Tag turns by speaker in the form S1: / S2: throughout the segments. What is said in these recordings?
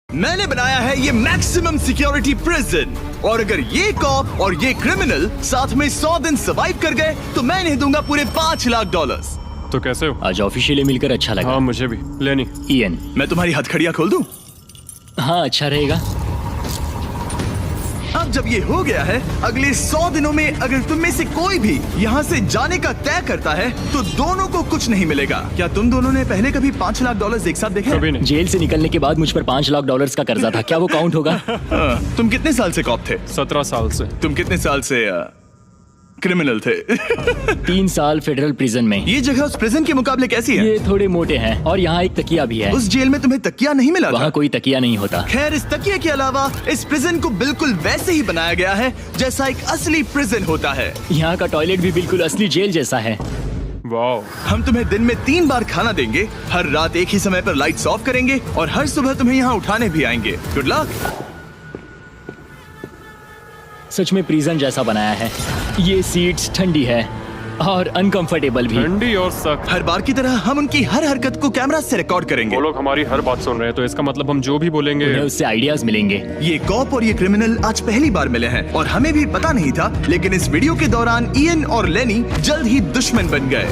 S1: मैंने बनाया है ये मैक्सिमम सिक्योरिटी प्रिजन, और अगर ये कॉप और ये क्रिमिनल साथ में 100 दिन सर्वाइव कर गए तो मैं इन्हें दूंगा पूरे $5 लाख।
S2: तो कैसे हो?
S3: आज ऑफिशियली मिलकर अच्छा लगा।
S2: हाँ मुझे भी। लेनी
S3: इयन,
S1: मैं तुम्हारी हथकड़ियां खोल दूं?
S3: हाँ अच्छा रहेगा।
S1: अब जब ये हो गया है, अगले 100 दिनों में अगर तुम में से कोई भी यहाँ से जाने का तय करता है तो दोनों को कुछ नहीं मिलेगा। क्या तुम दोनों ने पहले कभी $5 लाख एक साथ देखे?
S2: कभी नहीं।
S3: जेल से निकलने के बाद मुझ पर $5 लाख का कर्जा था, क्या वो काउंट होगा?
S1: तुम कितने साल से कॉप थे?
S2: 17 साल से।
S1: तुम कितने साल से क्रिमिनल थे?
S3: 3 साल फेडरल प्रिजन में।
S1: ये जगह उस प्रिजन के मुकाबले कैसी है?
S3: ये थोड़े मोटे हैं और यहाँ एक तकिया भी है।
S1: उस जेल में तुम्हें तकिया नहीं मिला था?
S3: वहाँ कोई तकिया नहीं होता।
S1: खैर, इस तकिए के अलावा इस प्रिजन को बिल्कुल वैसे ही बनाया गया है जैसा एक असली प्रिजन होता है।
S3: यहाँ का टॉयलेट भी बिल्कुल असली जेल जैसा है।
S2: वाओ।
S1: हम तुम्हें दिन में 3 बार खाना देंगे, हर रात एक ही समय पर लाइट्स ऑफ करेंगे और हर सुबह तुम्हें यहाँ उठाने भी आएंगे। Good luck.
S3: सच में प्रिजन जैसा बनाया है। ये सीट्स ठंडी है और अनकंफर्टेबल भी।
S2: ठंडी और सख्त।
S1: हर बार की तरह हम उनकी हर हरकत को कैमरा से रिकॉर्ड करेंगे।
S2: वो लोग हमारी हर बात सुन रहे हैं, तो इसका मतलब हम जो भी बोलेंगे
S3: उन्हें उससे आइडियाज मिलेंगे।
S1: ये कॉप और ये क्रिमिनल आज पहली बार मिले हैं और हमें भी पता नहीं था, लेकिन इस वीडियो के दौरान इयन और लेनी जल्द ही दुश्मन बन गए।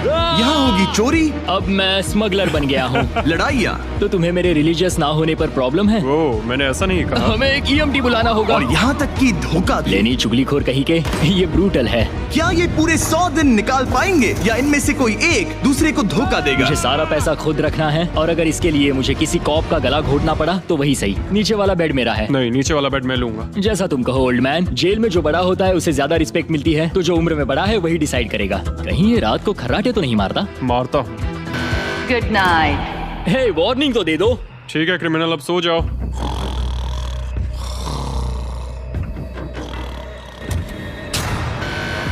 S1: यहाँ होगी चोरी,
S3: अब मैं स्मगलर बन गया हूँ।
S1: लड़ाइयाँ,
S3: तो तुम्हें मेरे रिलीजियस ना होने पर प्रॉब्लम है?
S2: वो मैंने ऐसा नहीं कहा।
S3: हमें एक EMT बुलाना होगा।
S1: और यहाँ तक कि धोखा भी।
S3: लेनी चुगलीखोर कहीं के, ये ब्रूटल है।
S1: क्या ये पूरे 100 दिन निकाल पाएंगे या इनमें से कोई एक दूसरे को धोखा देगा?
S3: मुझे सारा पैसा खुद रखना है और अगर इसके लिए मुझे किसी कॉप का गला घोटना पड़ा तो वही सही। नीचे वाला बेड मेरा है।
S2: नहीं, नीचे वाला बेड मैं लूंगा।
S3: जैसा तुम कहो ओल्ड मैन। जेल में जो बड़ा होता है उसे ज्यादा रिस्पेक्ट मिलती है, तो जो उम्र में बड़ा है वही डिसाइड करेगा। कहीं ये रात को खर्राटे तो नहीं मारता?
S2: मारता हूँ।
S4: Good night.
S3: हे, वार्निंग तो दे दो।
S2: ठीक है क्रिमिनल, अब सो जाओ।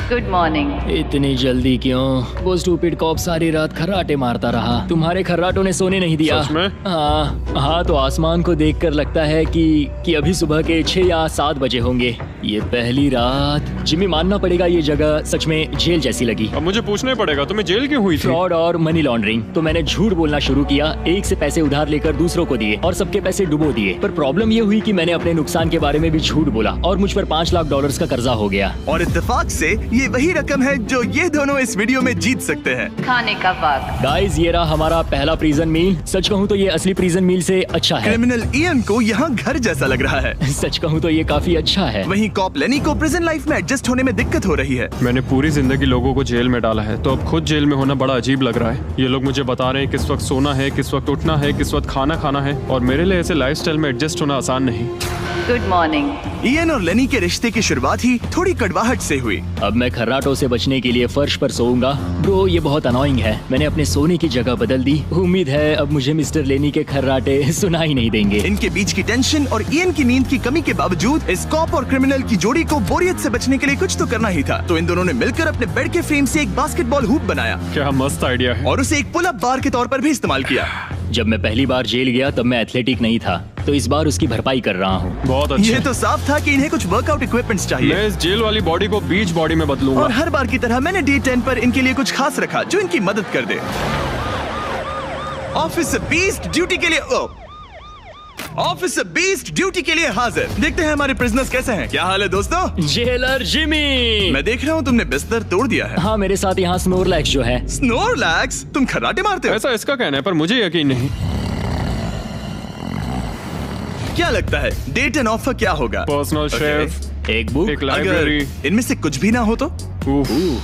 S4: Good morning.
S3: इतनी जल्दी क्यों? वो स्टूपिड कॉप सारी रात खर्राटे मारता रहा। तुम्हारे खर्राटों ने सोने नहीं दिया।
S2: सच में?
S3: हाँ, तो आसमान को देखकर लगता है कि अभी सुबह के 6 या 7 बजे होंगे। ये पहली रात। जिमी, मानना पड़ेगा ये जगह सच में जेल जैसी लगी।
S2: अब मुझे पूछना ही पड़ेगा, तुम्हें जेल क्यों हुई थी?
S3: फ्रॉड और मनी लॉन्ड्रिंग। तो मैंने झूठ बोलना शुरू किया, एक से पैसे उधार लेकर दूसरों को दिए और सबके पैसे डुबो दिए। पर प्रॉब्लम ये हुई कि मैंने अपने नुकसान के बारे में भी झूठ बोला और मुझ पर $5 लाख का कर्जा हो गया।
S1: और इत्तेफाक से ये वही रकम है जो ये दोनों इस वीडियो में जीत सकते हैं।
S4: खाने का वक्त।
S3: गाइस, ये रहा हमारा पहला प्रिजन मील। सच कहूँ तो ये असली प्रिजन मील से अच्छा है।
S1: क्रिमिनल इयन को यहाँ घर जैसा लग रहा है।
S3: सच कहूँ तो ये काफी अच्छा है।
S1: वहीं कॉप लेनी को प्रिजन लाइफ में एडजस्ट होने में दिक्कत हो रही है।
S2: मैंने पूरी जिंदगी लोगों को जेल में डाला है, तो अब खुद जेल में होना बड़ा अजीब लग रहा है। ये लोग मुझे बता रहे हैं किस वक्त सोना है, किस वक्त उठना है, किस वक्त खाना खाना है, और मेरे लिए ऐसे लाइफस्टाइल में एडजस्ट होना आसान नहीं।
S4: Good morning.
S1: इयन और लेनी के रिश्ते की शुरुआत ही थोड़ी कड़वाहट से हुई।
S3: अब मैं खर्राटों से बचने के लिए फर्श पर सोऊंगा। ब्रो, ये बहुत अनोइंग है। मैंने अपने सोने की जगह बदल दी। उम्मीद है अब मुझे मिस्टर लेनी के खर्राटे सुनाई नहीं देंगे।
S1: इनके बीच की टेंशन और इयन की नींद की कमी के बावजूद इस कॉप और क्रिमिनल की जोड़ी को बोरियत से बचने के लिए कुछ तो करना ही था। तो इन दोनों ने मिलकर अपने बेड के फ्रेम से एक बास्केटबॉल हूप बनाया
S2: क्या मस्त आइडिया है।
S1: और उसे एक पुल अप बार के तौर पर भी इस्तेमाल किया।
S3: जब मैं पहली बार जेल गया तब मैं एथलेटिक नहीं था, तो इस बार उसकी भरपाई कर रहा हूँ।
S2: बहुत अच्छा।
S1: ये तो साफ था कि इन्हें कुछ वर्कआउट इक्विपमेंट्स चाहिए।
S2: मैं इस जेल वाली बॉडी को बीच बॉडी में बदलूंगा।
S1: और हर बार की तरह मैंने डे 10 पर इनके लिए कुछ खास रखा जो इनकी मदद कर दे। ऑफिसर बीस्ट ड्यूटी के लिए ऑफिसर बीस्ट ड्यूटी के लिए हाजिर। देखते हैं हमारे प्रिजनर्स कैसे हैं। क्या हाल है दोस्तों?
S3: Jailer Jimmy.
S1: मैं देख रहा हूँ तुमने बिस्तर तोड़ दिया है।
S3: हाँ, मेरे साथ यहाँ स्नोरलैक्स जो है।
S1: स्नोरलैक्स? तुम खर्राटे मारते हो?
S2: ऐसा इसका कहना है, पर मुझे यकीन नहीं।
S1: क्या लगता है डे 10 ऑफर क्या होगा?
S2: पर्सनल शेफ,
S3: एक बुक।
S2: एक
S1: अगर
S2: लाइब्रेरी।
S1: इनमें से कुछ भी ना हो तो?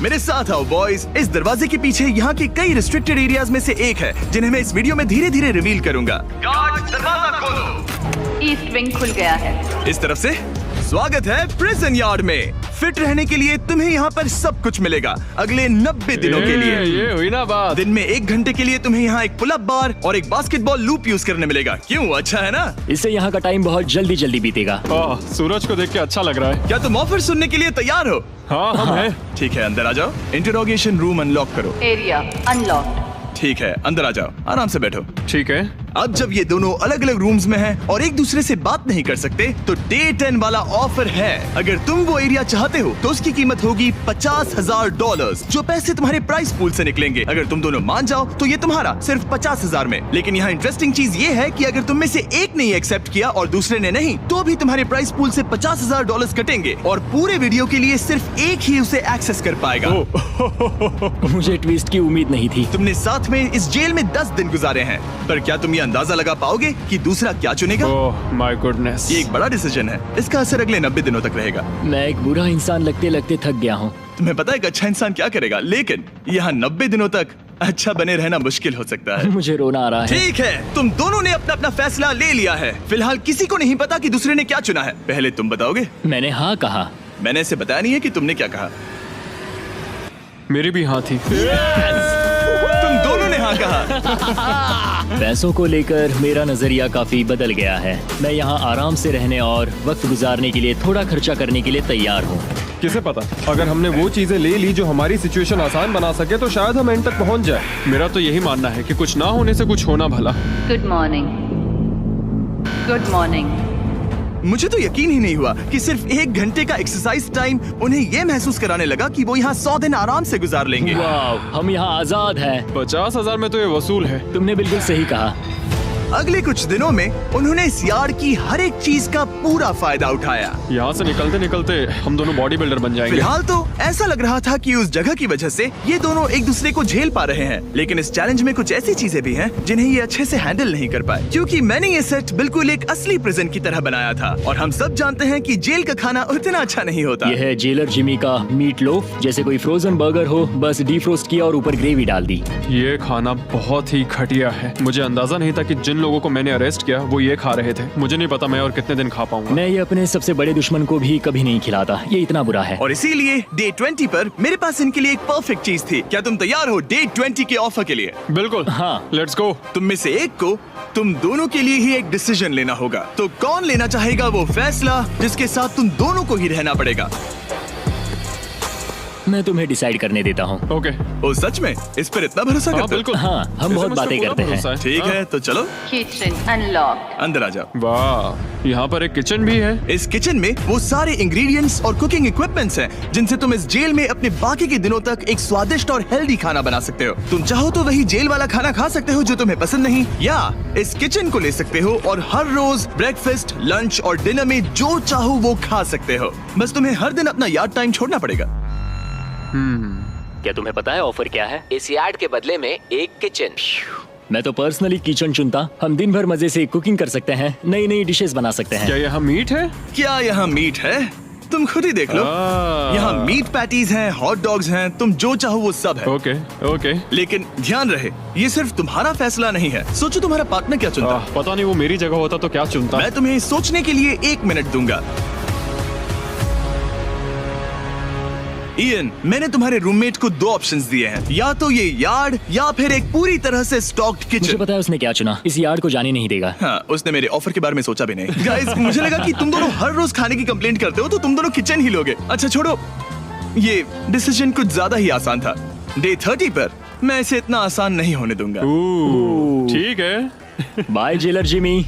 S1: मेरे साथ आओ बॉयज। इस दरवाजे के पीछे यहाँ के कई रिस्ट्रिक्टेड एरियाज में से एक है जिन्हें मैं इस वीडियो में धीरे धीरे रिवील करूंगा। गार्ड, दरवाजा खोलो।
S4: ईस्ट विंग खुल गया है।
S1: इस तरफ से स्वागत है प्रिजन यार्ड में। फिट रहने के लिए तुम्हें यहाँ पर सब कुछ मिलेगा अगले 90 दिनों के लिए।
S2: ये हुई ना बात।
S1: दिन में 1 घंटे के लिए तुम्हें यहाँ एक पुल अप बार और एक बास्केटबॉल लूप यूज करने मिलेगा। क्यों, अच्छा है ना?
S3: इससे यहाँ का टाइम बहुत जल्दी बीतेगा।
S2: सूरज को देख के अच्छा लग रहा है।
S1: क्या तुम ऑफर सुनने के लिए तैयार हो?
S2: हाँ, हम हैं।
S1: ठीक है, अंदर आ जाओ। इंटरोगेशन रूम अनलॉक करो।
S4: Area unlocked.
S1: ठीक है, अंदर आ जाओ, आराम से बैठो।
S2: ठीक है।
S1: अब जब ये दोनों अलग अलग रूम्स में हैं और एक दूसरे से बात नहीं कर सकते, तो डे 10 वाला ऑफर है। अगर तुम वो एरिया चाहते हो तो उसकी कीमत होगी $50,000, जो पैसे तुम्हारे प्राइस पूल से निकलेंगे। अगर तुम दोनों मान जाओ तो ये तुम्हारा सिर्फ 50,000 में। लेकिन यहाँ इंटरेस्टिंग चीज ये है कि अगर तुम में से एक ने एक्सेप्ट किया और दूसरे ने नहीं, तो भी तुम्हारे प्राइस पूल से $50,000 कटेंगे और पूरे वीडियो के लिए सिर्फ एक ही उसे एक्सेस कर पाएगा।
S3: मुझे ट्विस्ट की उम्मीद नहीं थी।
S1: तुमने साथ में इस जेल में 10 दिन गुजारे हैं, पर क्या तुम ये अंदाजा लगा पाओगे कि दूसरा क्या चुनेगा?
S2: Oh my goodness.
S1: ये एक बड़ा डिसीजन है। इसका असर अगले 90 दिनों तक रहेगा।
S3: मैं एक बुरा इंसान लगते लगते थक गया हूँ।
S1: तुम्हें पता है एक अच्छा इंसान क्या करेगा, लेकिन यहाँ 90 दिनों तक अच्छा बने रहना मुश्किल हो सकता है।
S3: मुझे रोना आ रहा है।
S1: ठीक है, तुम दोनों ने अपना अपना फैसला ले लिया है। फिलहाल किसी को नहीं पता कि दूसरे ने क्या चुना है। पहले तुम बताओगे?
S3: मैंने हाँ कहा।
S1: मैंने इसे बताया नहीं है कि तुमने क्या कहा।
S2: मेरी भी हाँ थी।
S1: तुम दोनों ने हाँ कहा।
S3: पैसों को लेकर मेरा नजरिया काफी बदल गया है। मैं यहाँ आराम से रहने और वक्त गुजारने के लिए थोड़ा खर्चा करने के लिए तैयार हूँ।
S5: किसे पता, अगर हमने वो चीजें ले ली जो हमारी सिचुएशन आसान बना सके तो शायद हम एंड तक पहुंच जाए।
S2: मेरा तो यही मानना है कि कुछ ना होने से कुछ होना भला।
S4: Good morning. Good morning.
S1: मुझे तो यकीन ही नहीं हुआ कि सिर्फ 1 घंटे का एक्सरसाइज टाइम उन्हें ये महसूस कराने लगा कि वो यहाँ 100 दिन आराम से गुजार लेंगे।
S3: वाह, हम यहाँ आजाद हैं।
S2: 50,000 में तो ये वसूल है।
S3: तुमने बिल्कुल सही कहा।
S1: अगले कुछ दिनों में उन्होंने इस यार्ड की हर एक चीज का पूरा फायदा उठाया।
S2: यहाँ से निकलते निकलते हम दोनों बॉडी बिल्डर बन जाएंगे।
S1: फिलहाल तो ऐसा लग रहा था कि उस जगह की वजह से ये दोनों एक दूसरे को झेल पा रहे हैं, लेकिन इस चैलेंज में कुछ ऐसी चीजें भी हैं जिन्हें ये अच्छे से हैंडल नहीं कर पाए, क्योंकि मैंने ये सेट बिल्कुल एक असली प्रिजन की तरह बनाया था। और हम सब जानते हैं कि जेल का खाना उतना अच्छा नहीं होता।
S3: यह है जेलर जिमी का मीट लोफ, जैसे कोई फ्रोजन बर्गर हो, बस डीफ्रोस्ट किया और ऊपर ग्रेवी डाल दी।
S2: ये खाना बहुत ही घटिया है। मुझे अंदाजा नहीं था कि जिन लोगों को मैंने अरेस्ट किया वो ये खा रहे थे। मुझे नहीं पता मैं और कितने दिन खा पाऊंगा।
S3: मैं ये अपने सबसे बड़े दुश्मन को भी कभी नहीं खिलाता। ये इतना बुरा है।
S1: और इसीलिए डे 20 पर मेरे पास इनके लिए एक परफेक्ट चीज थी। क्या तुम तैयार हो डे 20 के ऑफर के लिए?
S2: बिल्कुल
S3: हाँ।
S2: Let's go.
S1: तुम में से एक को तुम दोनों के लिए ही एक डिसीजन लेना होगा। तो कौन लेना चाहेगा वो फैसला जिसके साथ तुम दोनों को ही रहना पड़ेगा?
S3: मैं तुम्हें डिसाइड करने देता हूँ।
S2: ओके।
S1: ओ सच में इस पर इतना भरोसा
S2: हाँ
S1: करते हो?
S2: बिल्कुल।
S3: हाँ, हम बहुत बातें करते हैं।
S1: ठीक है, तो चलो
S4: Kitchen unlocked.
S1: अंदर आ जाओ।
S2: वाह, यहाँ पर एक किचन भी है।
S1: इस किचन में वो सारे इंग्रेडिएंट्स और कुकिंग इक्विपमेंट्स हैं जिनसे तुम इस जेल में अपने बाकी के दिनों तक एक स्वादिष्ट और हेल्दी खाना बना सकते हो। तुम चाहो तो वही जेल वाला खाना खा सकते हो जो तुम्हें पसंद नहीं, या इस किचन को ले सकते हो और हर रोज ब्रेकफास्ट, लंच और डिनर में जो चाहो वो खा सकते हो। बस तुम्हें हर दिन अपना यार्ड टाइम छोड़ना पड़ेगा।
S3: क्या तुम्हें पता है ऑफर क्या है?
S6: इस यार्ड के बदले में एक किचन।
S3: मैं तो पर्सनली किचन चुनता। हम दिन भर मजे से कुकिंग कर सकते हैं, नई नई डिशेस बना सकते हैं।
S2: क्या यहाँ मीट है?
S1: क्या यहाँ मीट है? तुम खुद ही देख लो। यहाँ मीट पैटीज हैं, हॉट डॉग्स हैं, तुम जो चाहो वो सब है।
S2: Okay okay.
S1: लेकिन ध्यान रहे, ये सिर्फ तुम्हारा फैसला नहीं है। सोचो तुम्हारा पार्टनर क्या चुनता।
S2: पता नहीं वो मेरी जगह होता तो क्या चुनता।
S1: मैं तुम्हें सोचने के लिए 1 मिनट दूंगा। इयन, मैंने तुम्हारे रूममेट को 2 ऑप्शंस दिए हैं, या तो ये यार्ड या फिर एक पूरी तरह से स्टॉक्ड
S3: मुझे
S1: किचन।
S3: पता है उसने क्या चुना। इस यार्ड को जाने नहीं देगा।
S1: हाँ, उसने मेरे ऑफर के बारे में सोचा भी नहीं। गाइस, मुझे लगा कि तुम दोनों हर रोज खाने की कंप्लेंट करते हो तो तुम दोनों किचन ही लोगे। अच्छा छोड़ो, ये डिसीजन कुछ ज्यादा ही आसान था। डे 30 पर मैं इसे इतना आसान नहीं होने दूंगा।
S2: ठीक है।
S3: Bye jailer Jimmy.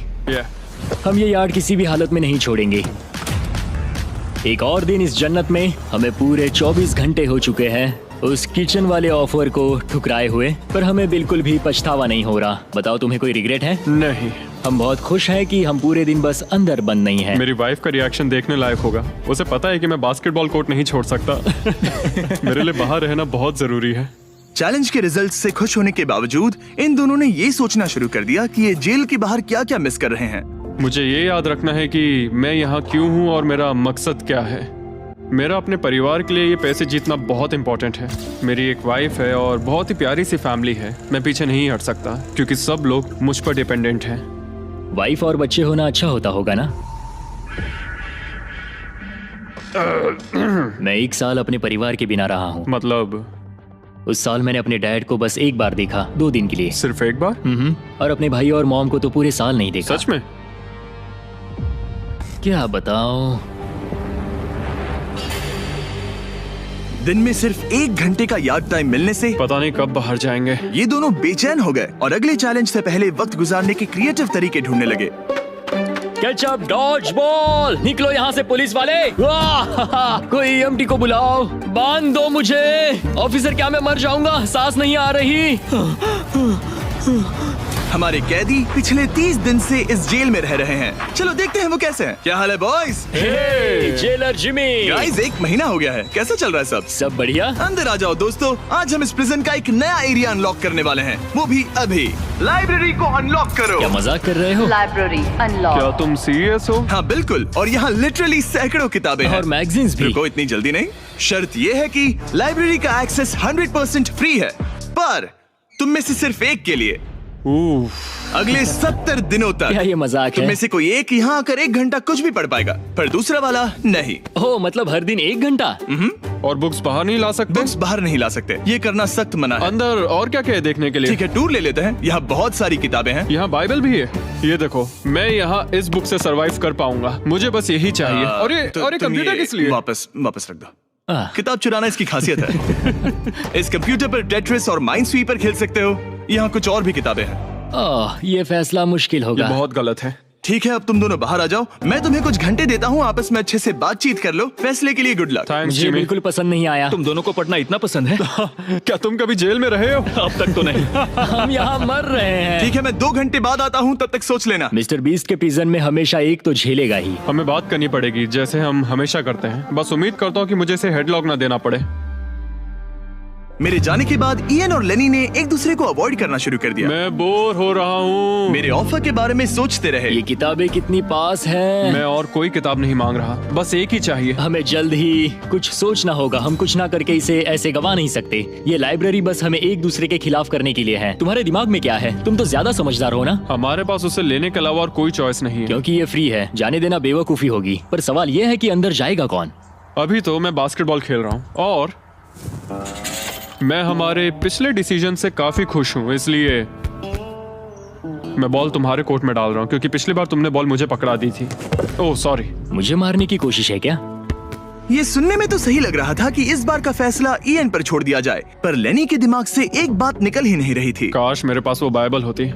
S3: हम ये यार्ड किसी भी हालत में नहीं छोड़ेंगे। एक और दिन इस जन्नत में। हमें पूरे 24 घंटे हो चुके हैं उस किचन वाले ऑफर को ठुकराए हुए, पर हमें बिल्कुल भी पछतावा नहीं हो रहा। बताओ, तुम्हें कोई रिग्रेट है?
S2: नहीं।
S3: हम बहुत खुश हैं कि हम पूरे दिन बस अंदर बंद नहीं हैं।
S2: मेरी वाइफ का रिएक्शन देखने लायक होगा। उसे पता है कि मैं बास्केटबॉल कोर्ट नहीं छोड़ सकता। मेरे लिए बाहर रहना बहुत जरूरी है।
S1: चैलेंज के रिजल्ट से खुश होने के बावजूद इन दोनों ने ये सोचना शुरू कर दिया कि ये जेल के बाहर क्या क्या मिस कर रहे हैं।
S2: मुझे ये याद रखना है कि मैं यहाँ क्यों हूँ और मेरा मकसद क्या है। मेरा अपने परिवार के लिए ये पैसे जीतना बहुत इंपॉर्टेंट है। मेरी एक वाइफ है और बहुत ही प्यारी सी फैमिली है। मैं पीछे नहीं हट सकता क्योंकि सब लोग मुझ पर डिपेंडेंट हैं।
S3: वाइफ और बच्चे होना अच्छा होता होगा ना? मैं 1 साल अपने परिवार के बिना रहा हूँ।
S2: मतलब?
S3: उस साल मैंने अपने डैड को बस 1 बार देखा, 2 दिन के लिए।
S2: सिर्फ 1 बार?
S3: और अपने भाई और मॉम को तो पूरे साल नहीं देखा।
S2: सच में?
S3: क्या बताओ।
S1: दिन में सिर्फ 1 घंटे का यार्ड टाइम मिलने से
S2: पता नहीं कब बाहर जाएंगे।
S1: ये दोनों बेचैन हो गए और अगले चैलेंज से पहले वक्त गुजारने के क्रिएटिव तरीके ढूंढने लगे।
S3: केचप डॉज बॉल, निकलो यहाँ से पुलिस वाले। वाह, कोई EMT को बुलाओ, बांध दो मुझे। ऑफिसर क्या मैं मर जाऊंगा, सांस नहीं आ रही।
S1: हमारे कैदी पिछले 30 दिन से इस जेल में रह रहे हैं। चलो देखते हैं वो कैसे हैं। क्या हाल है बॉयज?
S3: हे, जेलर जिमी।
S1: गाइस 1 महीना हो गया है, कैसा चल रहा है सब?
S3: सब बढ़िया।
S1: अंदर आ जाओ दोस्तों, आज हम इस प्रिजन का एक नया एरिया अनलॉक करने वाले हैं, वो भी अभी। लाइब्रेरी को अनलॉक करो।
S3: क्या मजाक कर रहे हो?
S4: Library
S2: क्या
S4: unlocked.
S2: तुम सीरियस हो?
S1: हाँ बिल्कुल, और यहाँ लिटरली सैकड़ों किताबें हैं
S3: और मैगजीन्स भी।
S1: रुको, इतनी जल्दी नहीं। शर्त ये है कि लाइब्रेरी का एक्सेस 100% फ्री है, पर तुम में से सिर्फ एक के लिए अगले 70 दिनों तक।
S3: क्या ये मजाक
S1: तुम
S3: है?
S1: में से कोई एक यहाँ आकर 1 घंटा कुछ भी पढ़ पाएगा, पर दूसरा वाला नहीं।
S3: ओह, मतलब हर दिन 1 घंटा?
S2: और बुक्स बाहर नहीं ला सकते?
S1: बुक्स बाहर नहीं ला सकते, ये करना सख्त मना है।
S2: अंदर और क्या क्या है देखने के लिए?
S1: ठीक है, टूर ले लेते हैं। यहाँ बहुत सारी किताबें हैं।
S2: यहाँ बाइबल भी है। ये देखो, मैं यहाँ इस बुक से सरवाइव कर पाऊंगा, मुझे बस यही चाहिए। और ये
S1: तुम
S2: कंप्यूटर
S1: ये
S2: किस लिए?
S1: वापस रख दो।
S3: आह,
S1: किताब चुराना इसकी खासियत है। इस कंप्यूटर पर टेट्रिस और माइनस्वीपर खेल सकते हो। यहाँ कुछ और भी किताबें हैं।
S3: ओह, ये फैसला मुश्किल
S2: ये
S3: होगा।
S2: बहुत गलत है।
S1: ठीक है, अब तुम दोनों बाहर आ जाओ, मैं तुम्हें कुछ घंटे देता हूँ, आपस में अच्छे से बातचीत कर लो। फैसले के लिए गुड लक।
S2: थैंक्स
S3: मुझे
S2: जिमी।
S3: बिल्कुल पसंद नहीं आया।
S7: तुम दोनों को पढ़ना इतना पसंद है?
S2: क्या तुम कभी जेल में रहे हो?
S7: अब तक तो नहीं।
S3: हम यहाँ मर रहे हैं।
S1: ठीक है, मैं 2 घंटे बाद आता हूँ, तब तक सोच लेना।
S3: मिस्टर बीस्ट के प्रिजन में हमेशा एक तो झेलेगा ही।
S2: हमें बात करनी पड़ेगी, जैसे हम हमेशा करते हैं। बस उम्मीद करता हूँ कि मुझे इसे हेडलॉक ना देना पड़े।
S1: मेरे जाने के बाद इयन और लेनी ने एक दूसरे को अवॉइड करना शुरू कर दिया।
S2: मैं बोर हो रहा हूँ।
S1: मेरे ऑफर के बारे में सोचते रहे।
S3: ये किताबें कितनी पास हैं।
S2: मैं और कोई किताब नहीं मांग रहा, बस एक ही चाहिए।
S3: हमें जल्द ही कुछ सोचना होगा। हम कुछ ना करके इसे ऐसे गवा नहीं सकते। ये लाइब्रेरी बस हमें एक दूसरे के खिलाफ करने के लिए है। तुम्हारे दिमाग में क्या है? तुम तो ज्यादा समझदार हो ना।
S2: हमारे पास उसे लेने के अलावा और कोई चॉइस नहीं है।
S3: क्योंकि ये फ्री है, जाने देना बेवकूफी होगी। पर सवाल ये है कि अंदर जाएगा कौन?
S2: अभी तो मैं बास्केटबॉल खेल रहा हूँ और मैं हमारे पिछले डिसीजन से काफी खुश हूँ, इसलिए मैं बॉल तुम्हारे कोर्ट में डाल रहा हूँ, क्योंकि पिछली बार तुमने बॉल मुझे पकड़ा दी थी। Oh sorry.
S3: मुझे मारने की कोशिश है क्या?
S1: ये सुनने में तो सही लग रहा था कि इस बार का फैसला इयन पर छोड़ दिया जाए, पर लेनी के दिमाग से एक बात निकल ही नहीं रही थी।
S2: काश मेरे पास वो बाइबल होती।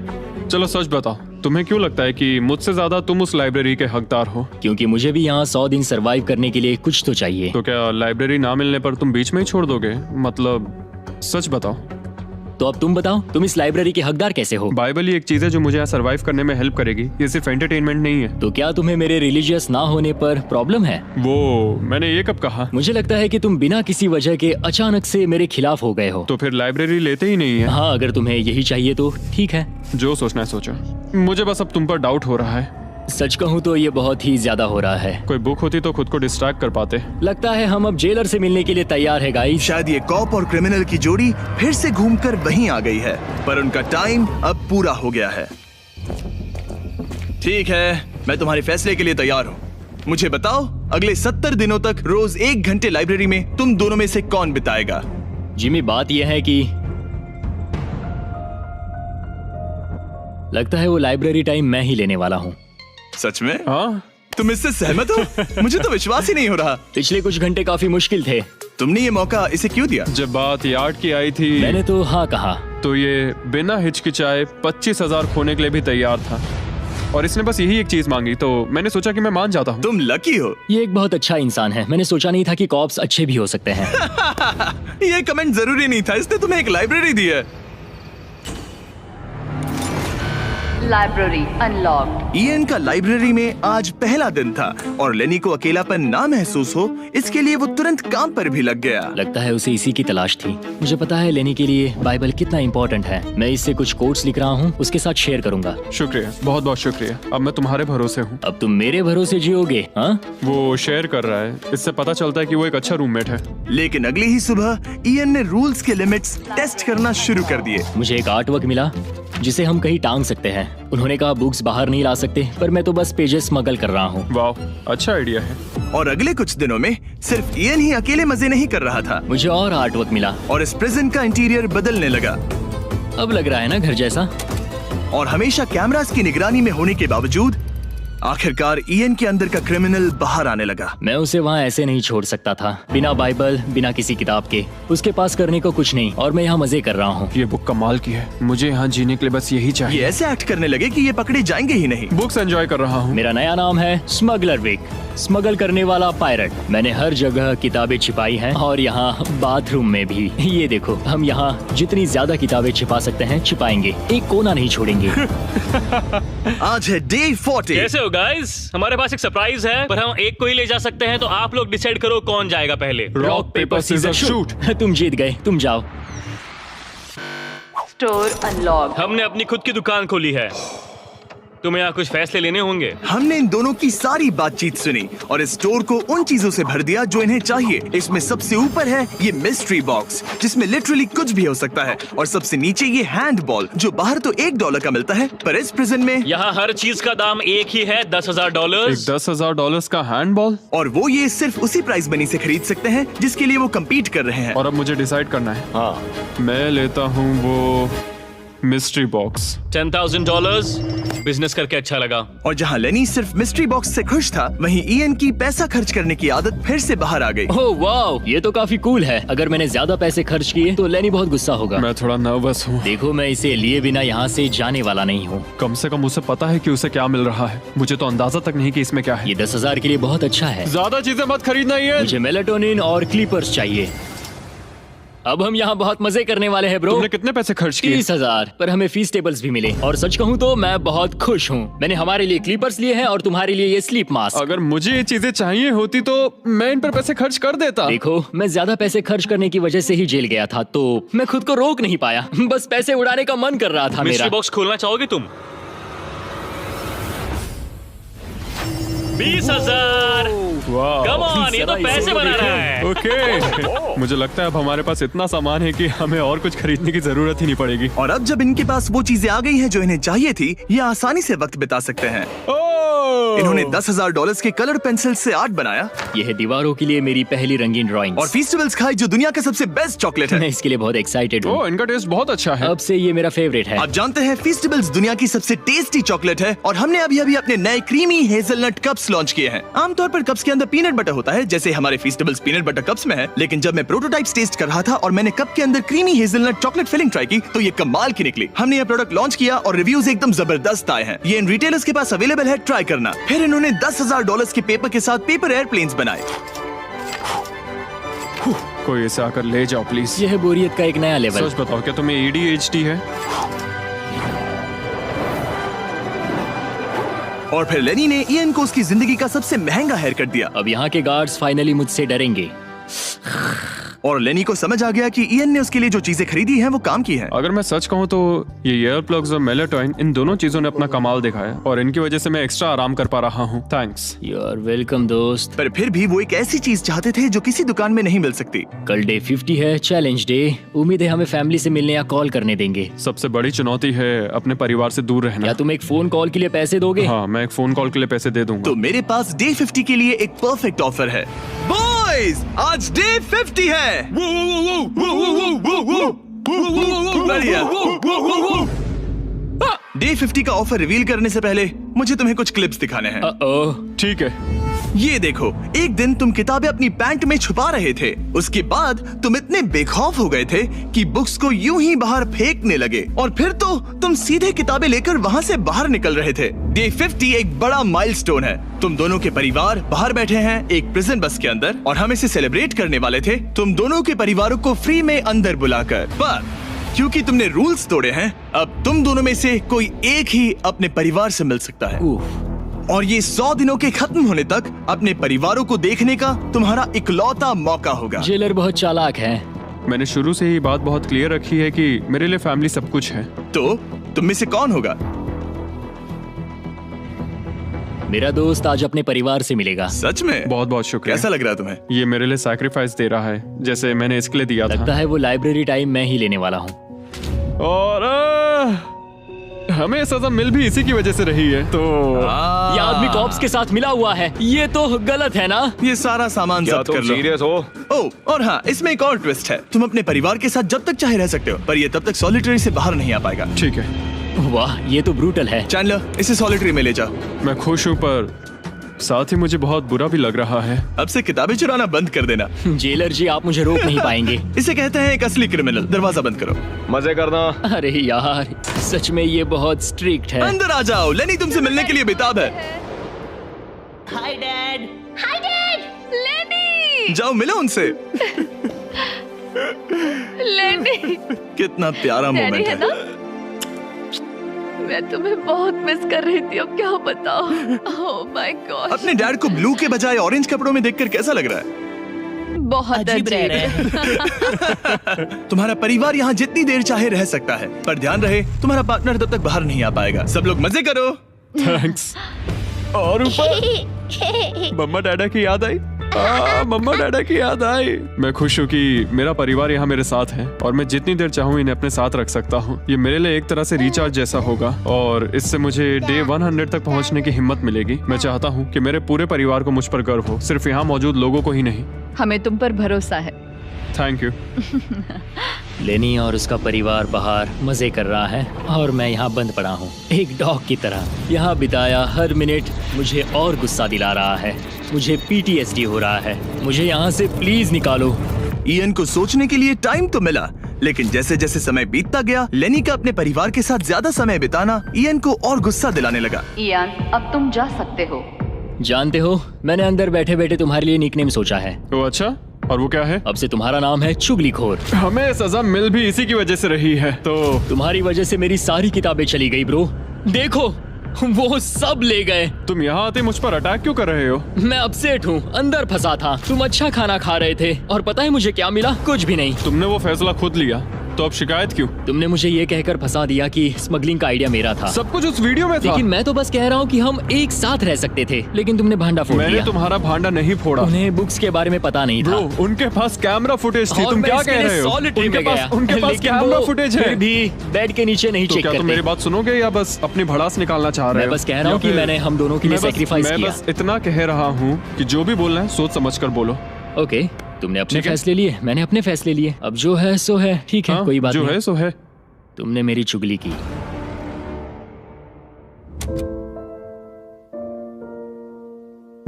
S2: चलो सच बताओ, तुम्हें क्यों लगता है कि मुझसे ज्यादा तुम उस लाइब्रेरी के हकदार हो?
S3: क्योंकि मुझे भी यहाँ 100 दिन सरवाइव करने के लिए कुछ तो चाहिए।
S2: तो क्या लाइब्रेरी ना मिलने पर तुम बीच में ही छोड़ दोगे? मतलब सच बताओ।
S3: तो अब तुम बताओ, तुम इस लाइब्रेरी के हकदार कैसे हो?
S2: बाइबल ही एक चीज है जो मुझे यहाँ सरवाइव करने में हेल्प करेगी, ये सिर्फ एंटरटेनमेंट नहीं है।
S3: तो क्या तुम्हें मेरे रिलीजियस ना होने पर प्रॉब्लम है?
S2: वो मैंने ये कब कहा?
S3: मुझे लगता है कि तुम बिना किसी वजह के अचानक से मेरे खिलाफ हो गए हो।
S2: तो फिर लाइब्रेरी लेते ही नहीं है।
S3: हाँ, अगर तुम्हें यही चाहिए तो ठीक है।
S2: जो सोचना है सोचो, मुझे बस अब तुम पर डाउट हो रहा है।
S3: सच कहूँ तो ये बहुत ही ज्यादा हो रहा है।
S2: कोई बुक होती तो खुद को डिस्ट्रैक्ट कर पाते।
S3: लगता है हम अब जेलर से मिलने के लिए तैयार है गाइस।
S1: शायद ये कॉप और क्रिमिनल की जोड़ी फिर से घूमकर वहीं आ गई है, पर उनका टाइम अब पूरा हो गया है। ठीक है, मैं तुम्हारे फैसले के लिए तैयार हूँ। मुझे बताओ, अगले 70 दिनों तक रोज 1 घंटे लाइब्रेरी में तुम दोनों में से कौन बिताएगा?
S3: जिमी, बात यह है कि लगता है वो लाइब्रेरी टाइम मैं ही लेने वाला हूँ।
S1: सच में?
S2: हाँ,
S1: तुम इससे सहमत हो? मुझे तो विश्वास ही नहीं हो रहा।
S3: पिछले कुछ घंटे काफी मुश्किल थे।
S1: तुमने ये मौका इसे क्यों दिया?
S2: जब बात यार्ड की आई थी
S3: मैंने तो हाँ कहा।
S2: तो ये बिना हिचकिचाए 25,000 खोने के लिए भी तैयार था, और इसने बस यही एक चीज मांगी, तो मैंने सोचा कि मैं मान जाता हूँ।
S1: तुम लकी हो।
S3: ये एक बहुत अच्छा इंसान है। मैंने सोचा नहीं था कि कॉप्स अच्छे भी हो सकते हैं।
S1: ये कमेंट जरूरी नहीं था, इसने तुम्हें एक लाइब्रेरी दी है।
S4: Library unlocked.
S1: इयन का लाइब्रेरी में आज पहला दिन था और लेनी को अकेलापन ना महसूस हो, इसके लिए वो तुरंत काम पर भी लग गया।
S3: लगता है उसे इसी की तलाश थी। मुझे पता है लेने के लिए बाइबल कितना इम्पोर्टेंट है। मैं इससे कुछ कोट्स लिख रहा हूँ, उसके साथ शेयर करूंगा।
S2: शुक्रिया, बहुत बहुत शुक्रिया। अब मैं तुम्हारे भरोसे हूँ।
S3: अब तुम मेरे भरोसे जियोगे? हाँ,
S2: वो शेयर कर रहा है, इससे पता चलता है कि वो एक अच्छा रूममेट है।
S1: लेकिन अगली ही सुबह इयन ने रूल्स के लिमिट्स टेस्ट करना शुरू कर दिए।
S3: मुझे एक आर्ट वर्क मिला जिसे हम कहीं टांग सकते हैं। उन्होंने कहा बुक्स बाहर नहीं ला सकते, पर मैं तो बस पेजेस स्मगल कर रहा हूँ।
S2: वाह, अच्छा आइडिया है।
S1: और अगले कुछ दिनों में सिर्फ इयन ही अकेले मजे नहीं कर रहा था,
S3: मुझे और आर्ट वर्क मिला
S1: और इस प्रिजन का इंटीरियर बदलने लगा।
S3: अब लग रहा है ना घर जैसा।
S1: और हमेशा कैमरास की निगरानी में होने के बावजूद आखिरकार ईएन के अंदर का क्रिमिनल बाहर आने लगा।
S3: मैं उसे वहाँ ऐसे नहीं छोड़ सकता था, बिना बाइबल, बिना किसी किताब के। उसके पास करने को कुछ नहीं, और मैं यहाँ मजे कर रहा हूँ।
S2: ये बुक कमाल की है, मुझे यहाँ जीने के लिए बस यही
S1: ये
S2: चाहिए।
S1: ऐसे एक्ट करने लगे कि ये पकड़े जाएंगे ही नहीं।
S2: बुक्स एंजॉय कर रहा हूँ।
S3: मेरा नया नाम है स्मगलर विक, स्मगल करने वाला पायरट। मैंने हर जगह किताबें छिपाई हैं, और यहाँ बाथरूम में भी। ये देखो, हम यहाँ जितनी ज्यादा किताबें छिपा सकते हैं छिपाएंगे, एक कोना नहीं छोड़ेंगे।
S1: आज है डे 40।
S7: कैसे हो गाइस? हमारे पास एक सरप्राइज है, पर हम एक को ही ले जा सकते हैं, तो आप लोग डिसाइड करो कौन जाएगा पहले।
S2: Rock paper scissor shoot.
S3: तुम जीत गए, तुम जाओ।
S4: Store unlocked.
S7: हमने अपनी खुद की दुकान खोली है, तुम्हें यहाँ कुछ फैसले लेने होंगे।
S1: हमने इन दोनों की सारी बातचीत सुनी और इस स्टोर को उन चीजों से भर दिया जो इन्हें चाहिए। इसमें सबसे ऊपर है ये मिस्ट्री बॉक्स, जिसमें लिटरली कुछ भी हो सकता है, और सबसे नीचे ये हैंडबॉल, जो बाहर तो $1 का मिलता है, पर इस प्रिजन में
S7: यहाँ हर चीज का दाम एक ही है, $10,000।
S2: एक $10,000 का हैंडबॉल।
S1: और वो ये सिर्फ उसी प्राइस मनी से खरीद सकते हैं जिसके लिए वो कम्पीट कर रहे हैं।
S2: और अब मुझे डिसाइड करना है। हाँ, मैं लेता हूँ वो मिस्ट्री बॉक्स।
S7: $10,000। बिजनेस करके अच्छा लगा।
S1: और जहाँ लेनी सिर्फ मिस्ट्री बॉक्स से खुश था, वहीं ईएन की पैसा खर्च करने की आदत फिर से बाहर आ गई।
S3: ओह वाओ, ये तो काफी कूल है। अगर मैंने ज्यादा पैसे खर्च किए तो लेनी बहुत गुस्सा होगा।
S2: मैं थोड़ा नर्वस हूँ।
S3: देखो, मैं इसे लिए बिना यहाँ से जाने वाला नहीं हूँ।
S2: कम से कम उसे पता है कि उसे क्या मिल रहा है। मुझे तो अंदाजा तक नहीं कि इसमें क्या है।
S3: ये 10,000 के लिए बहुत अच्छा है।
S2: ज्यादा चीजें मत खरीदना ये।
S3: मुझे मेलाटोनिन और क्लीपर्स चाहिए। अब हम यहाँ बहुत मजे करने वाले हैं ब्रो।
S2: तुमने कितने पैसे खर्च किए?
S3: 30,000, पर हमें फीस टेबल्स भी मिले। और सच कहूँ तो मैं बहुत खुश हूँ। मैंने हमारे लिए क्लीपर्स लिए हैं और तुम्हारे लिए ये स्लीप मास्क।
S2: अगर मुझे ये चीजें चाहिए होती तो मैं इन पर पैसे खर्च कर देता।
S3: देखो, मैं ज्यादा पैसे खर्च करने की वजह से ही जेल गया था, तो मैं खुद को रोक नहीं पाया। बस पैसे उड़ाने का मन कर रहा था मेरा।
S7: मिस्ट्री बॉक्स खोलना चाहोगे तुम? 20,000। कम ऑन, ये तो पैसे बना रहा है।
S2: ओके, मुझे लगता है अब हमारे पास इतना सामान है कि हमें और कुछ खरीदने की जरूरत ही नहीं पड़ेगी।
S1: और अब जब इनके पास वो चीजें आ गई हैं जो इन्हें चाहिए थी, ये आसानी से वक्त बिता सकते हैं। इन्होंने $10,000 के कलर पेंसिल से आर्ट बनाया।
S3: यह है दीवारों के लिए मेरी पहली रंगीन ड्राइंग।
S1: और फेस्टिवल्स खाई, जो दुनिया का सबसे बेस्ट चॉकलेट
S3: मैं
S1: है।
S3: इसके लिए बहुत एक्साइटेड हूँ।
S2: ओह, इनका टेस्ट बहुत अच्छा है।
S3: अब से ये मेरा फेवरेट है।
S1: आप जानते हैं फेस्टिवल्स दुनिया की सबसे टेस्टी चॉकलेट है, और हमने अभी अभी अपने नए क्रीमी हेजलनट कप्स लॉन्च किए हैं। आमतौर पर कप्स के अंदर पीनट बटर होता है, जैसे हमारे फेस्टिवल्स पीनट बटर कप्स में है। लेकिन जब मैं प्रोटोटाइप्स टेस्ट कर रहा था और मैंने कप के अंदर creamy hazelnut chocolate filling try की, तो ये कमाल की निकली। हमने ये प्रोडक्ट लॉन्च किया और रिव्यूज एकदम जबरदस्त आए हैं। ये इन रिटेलर्स के पास अवेलेबल है, ट्राई करना। फिर इन्होंने $10,000 के पेपर के साथ पेपर एयरप्लेन्स बनाए।
S2: कोई इसे आकर ले जाओ प्लीज।
S3: यह है बोरियत का एक नया लेवल।
S2: सच बताओ, क्या तुम्हें ADHD है?
S1: और फिर लेनी ने ईएन को उसकी जिंदगी का सबसे महंगा हेयर कट दिया।
S3: अब यहाँ के गार्ड्स फाइनली मुझसे डरेंगे।
S1: और लेनी को समझ आ गया कि ईएन ने उसके लिए जो चीजें खरीदी हैं वो काम की हैं।
S2: अगर मैं सच कहूँ तो ये ईयर प्लग्स और मेलाटोनिन, इन दोनों चीजों ने अपना कमाल दिखाया, और इनकी वजह से मैं एक्स्ट्रा आराम कर पा रहा हूँ। थैंक्स।
S3: यू आर वेलकम दोस्त।
S1: पर फिर भी वो एक ऐसी चीज चाहते थे जो किसी दुकान में नहीं मिल सकती।
S3: कल डे 50 है, चैलेंज डे। उम्मीद है हमें फैमिली से मिलने या कॉल करने देंगे।
S2: सबसे बड़ी चुनौती है अपने परिवार से दूर रहना।
S3: या तुम एक फोन कॉल के लिए पैसे दोगे?
S2: हाँ, मैं एक फोन कॉल के लिए पैसे दे दूंगा।
S1: तो मेरे पास डे 50 के लिए एक परफेक्ट ऑफर है। बॉयज, आज डे 50 है। बढ़िया। डे 50 का ऑफर रिवील करने से पहले मुझे तुम्हें कुछ क्लिप्स दिखाने हैं।
S3: ओह,
S2: ठीक है।
S1: ये देखो, एक दिन तुम किताबें अपनी पैंट में छुपा रहे थे। उसके बाद तुम इतने बेखौफ हो गए थे कि बुक्स को यूं ही बाहर फेंकने लगे, और फिर तो तुम सीधे किताबें लेकर वहां से बाहर निकल रहे थे। डे 50 एक बड़ा माइलस्टोन है। तुम दोनों के परिवार बाहर बैठे हैं एक प्रिजन बस के अंदर, और हम इसे सेलिब्रेट करने वाले थे तुम दोनों के परिवारों को फ्री में अंदर बुलाकर। पर क्योंकि तुमने रूल्स तोड़े हैं, अब तुम दोनों में से कोई एक ही अपने परिवार से मिल सकता है। और ये 100 दिनों के खत्म होने तक अपने परिवारों को देखने का तुम्हारा इकलौता मौका होगा।
S3: जेलर बहुत चालाक है।
S2: मैंने शुरू से ही बात बहुत क्लियर रखी है कि मेरे लिए फैमिली सब कुछ है।
S1: तो तुम में से कौन होगा?
S3: मेरा दोस्त आज अपने परिवार से मिलेगा।
S1: सच में?
S2: बहुत बहुत शुक्रिया।
S1: कैसा लग रहा है तुम्हें?
S2: ये मेरे लिए सैक्रिफाइस दे रहा है, जैसे मैंने इसके लिए दिया
S3: लगता
S2: था।
S3: है वो लाइब्रेरी टाइम मैं ही लेने वाला हूँ।
S2: और हमें सजा मिल भी इसी की वजह से रही है। तो
S3: ये आदमी कॉप्स के साथ मिला हुआ है, ये तो गलत है ना?
S1: ये सारा सामान जब्त कर लो।
S5: सीरियस हो?
S1: ओह, और हाँ, इसमें एक और ट्विस्ट है। तुम अपने परिवार के साथ जब तक चाहे रह सकते हो, पर ये तब तक सॉलिटरी से बाहर नहीं आ पाएगा।
S2: ठीक है।
S3: वाह, ये तो ब्रूटल है।
S1: चैंडलर, इसे सॉलिटरी में ले जा।
S2: मैं खुश हूँ पर साथ ही मुझे बहुत बुरा भी लग रहा है।
S1: अब से किताबें चुराना बंद कर देना।
S3: जेलर जी, आप मुझे रोक नहीं पाएंगे।
S1: इसे कहते हैं एक असली क्रिमिनल। दरवाजा बंद करो।
S5: मजे करना।
S3: अरे यार, सच में ये बहुत स्ट्रिक्ट है।
S1: अंदर आ जाओ, लेनी तुमसे मिलने के लिए बेताब है।
S8: हाय डैड, लेनी।
S1: जाओ मिलो उनसे।
S8: लेनी,
S1: कितना प्यारा
S8: डैडी
S1: मोमेंट
S8: है
S1: है।
S8: ना? मैं तुम्हें बहुत मिस कर रही थी, अब क्या बताओ। ओह माय गॉड,
S1: अपने डैड को ब्लू के बजाय ऑरेंज कपड़ों में देखकर कैसा लग रहा है?
S8: बहुत
S9: अजीब रह रहे
S8: हैं।
S1: तुम्हारा परिवार यहाँ जितनी देर चाहे रह सकता है, पर ध्यान रहे तुम्हारा पार्टनर तब तक बाहर नहीं आ पाएगा। सब लोग मजे करो।
S2: थैंक्स। और ऊपर मम्मा डैडा की याद आई। मम्मा डैडा की याद आई। मैं खुश हूँ कि मेरा परिवार यहाँ मेरे साथ है और मैं जितनी देर चाहूँ इन्हें अपने साथ रख सकता हूँ। ये मेरे लिए एक तरह से रिचार्ज जैसा होगा और इससे मुझे डे 100 तक पहुँचने की हिम्मत मिलेगी। मैं चाहता हूँ कि मेरे पूरे परिवार को मुझ पर गर्व हो, सिर्फ यहाँ मौजूद लोगों को ही नहीं।
S4: हमें तुम पर भरोसा है।
S2: Thank you.
S3: लेनी और उसका परिवार बाहर मजे कर रहा है और मैं यहाँ बंद पड़ा हूँ, एक डॉग की तरह। यहाँ बिताया हर मिनट मुझे और गुस्सा दिला रहा है। मुझे PTSD हो रहा है। मुझे यहाँ से प्लीज निकालो।
S1: इयन को सोचने के लिए टाइम तो मिला, लेकिन जैसे जैसे समय बीतता गया, लेनी का अपने परिवार के साथ ज्यादा समय बिताना इयन को और गुस्सा दिलाने लगा।
S4: इयान, अब तुम जा सकते हो।
S3: जानते हो, मैंने अंदर बैठे बैठे तुम्हारे लिए निकनेम सोचा है।
S2: तो अच्छा, और वो क्या है?
S3: अब से तुम्हारा नाम है चुगलीखोर।
S2: हमें सजा मिल भी इसी की वजह से रही है। तो
S3: तुम्हारी वजह से मेरी सारी किताबें चली गई ब्रो। देखो, वो सब ले गए।
S2: तुम यहाँ आते मुझ पर अटैक क्यों कर रहे हो?
S3: मैं अपसेट हूँ, अंदर फंसा था। तुम अच्छा खाना खा रहे थे और पता है मुझे क्या मिला? कुछ भी नहीं।
S2: तुमने वो फैसला खुद लिया, तो अब शिकायत क्यों?
S3: तुमने मुझे ये कहकर फंसा दिया कि स्मगलिंग का आइडिया मेरा था।
S2: सब कुछ उस वीडियो में था।
S3: लेकिन मैं तो बस कह रहा हूँ कि हम एक साथ रह सकते थे, लेकिन तुमने भांडा फोड़
S2: मैंने
S3: दिया।
S2: तुम्हारा भांडा नहीं फोड़ा।
S3: उन्हें बुक्स के बारे में पता नहीं था।
S2: ब्रो, उनके पास कैमरा फुटेज थी।
S3: और
S2: तुम
S3: मैं
S2: क्या
S3: इसके
S2: कह
S3: लिए
S2: रहे हो?
S3: solitary में गया।
S2: उनके पास
S3: लेकिन
S2: कैमरा
S3: वो
S2: फुटेज है।
S3: फिर भी बेड के नीचे नहीं
S2: तो
S3: चेक
S2: क्या तुम
S3: करते।
S2: मेरी बात सुनोगे या बस अपनी भड़ास निकालना चाह रहे
S3: मैं
S2: हो?
S3: बस कह रहा हूँ
S2: या
S3: कि
S2: फिर-
S3: मैंने हम दोनों के लिए सेक्रीफाइस
S2: मैं
S3: किया।
S2: बस इतना कह रहा हूँ कि जो भी बोलना है सोच समझ कर बोलो।
S3: ओके, तुमने अपने
S2: ठीक है।
S3: फैसले लिए, मैंने अपने फैसले लिए। अब जो है सो है, ठीक है,
S2: हाँ,
S3: कोई बात
S2: जो
S3: नहीं।
S2: है सो है।
S3: तुमने मेरी चुगली की।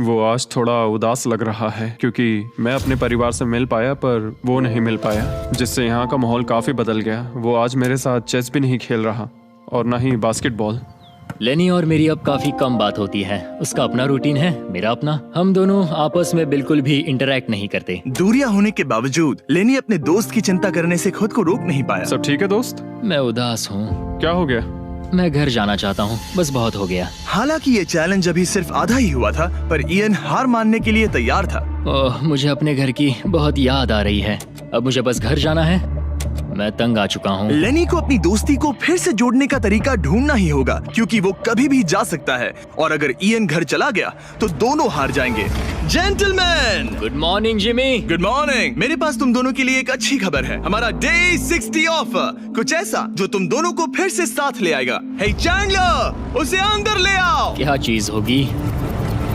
S2: वो आज थोड़ा उदास लग रहा है क्योंकि मैं अपने परिवार से मिल पाया पर वो नहीं मिल पाया, जिससे यहाँ का माहौल काफी बदल गया। वो आज मेरे साथ चेस भी नहीं खेल रहा और ना ही बास्केटबॉल।
S3: लेनी और मेरी अब काफी कम बात होती है। उसका अपना रूटीन है, मेरा अपना। हम दोनों आपस में बिल्कुल भी इंटरैक्ट नहीं करते।
S1: दूरियां होने के बावजूद लेनी अपने दोस्त की चिंता करने से खुद को रोक नहीं पाया।
S2: सब ठीक है दोस्त?
S3: मैं उदास हूँ।
S2: क्या हो गया?
S3: मैं घर जाना चाहता हूँ, बस बहुत हो गया।
S1: हालांकि ये चैलेंज अभी सिर्फ आधा ही हुआ था, पर इयन हार मानने के लिए तैयार था।
S3: ओह, मुझे अपने घर की बहुत याद आ रही है। अब मुझे बस घर जाना है। मैं तंग आ चुका हूँ।
S1: लेनी को अपनी दोस्ती को फिर से जोड़ने का तरीका ढूंढना ही होगा, क्योंकि वो कभी भी जा सकता है और अगर इयन घर चला गया तो दोनों हार जाएंगे। Gentleman,
S3: good morning Jimmy.
S1: Good morning. मेरे पास तुम दोनों के लिए एक अच्छी खबर है। हमारा डे 60 ऑफर, कुछ ऐसा जो तुम दोनों को फिर से साथ ले आएगा। हे चैंडलर, उसे अंदर ले आओ।
S3: क्या चीज होगी?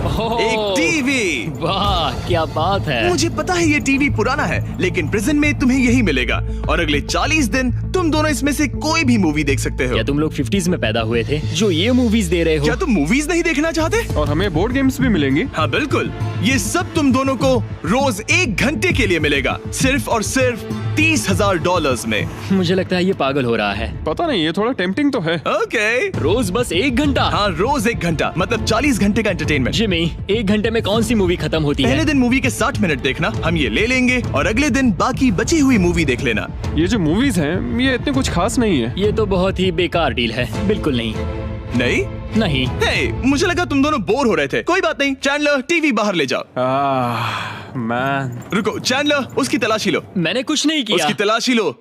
S1: एक टीवी।
S3: वाह, क्या बात है।
S1: मुझे पता है ये टीवी पुराना है, लेकिन प्रिजन में तुम्हें यही मिलेगा और अगले 40 दिन तुम दोनों इसमें से कोई भी मूवी देख सकते हो।
S3: क्या तुम लोग 50s में पैदा हुए थे जो ये मूवीज दे रहे हो?
S1: क्या तुम मूवीज नहीं देखना चाहते?
S2: और हमें बोर्ड गेम्स भी मिलेंगी।
S1: हाँ बिल्कुल, ये सब तुम दोनों को रोज 1 घंटे के लिए मिलेगा, सिर्फ और सिर्फ $30,000 में।
S3: मुझे लगता है ये पागल हो रहा है।
S2: पता नहीं, ये थोड़ा टेम्पटिंग तो है।
S1: ओके,
S3: रोज बस 1 घंटा?
S1: हाँ रोज 1 घंटा, मतलब 40 घंटे का एंटरटेनमेंट।
S3: जिमी, 1 घंटे में कौन सी मूवी खत्म होती
S1: पहले
S3: है?
S1: दिन मूवी के 60 मिनट देखना, हम ये ले लेंगे और अगले दिन बाकी बची हुई मूवी देख लेना।
S2: ये जो मूवीज हैं ये इतने कुछ खास नहीं है।
S3: ये तो बहुत ही बेकार डील है। बिल्कुल नहीं।
S1: नहीं
S3: नहीं।
S1: हे, मुझे लगा तुम दोनों बोर हो रहे थे। कोई बात नहीं, चैंडलर टीवी बाहर ले जाओ।
S2: मैन,
S1: रुको चैंडलर, उसकी तलाशी लो।
S3: मैंने कुछ नहीं किया।
S1: उसकी तलाशी लो।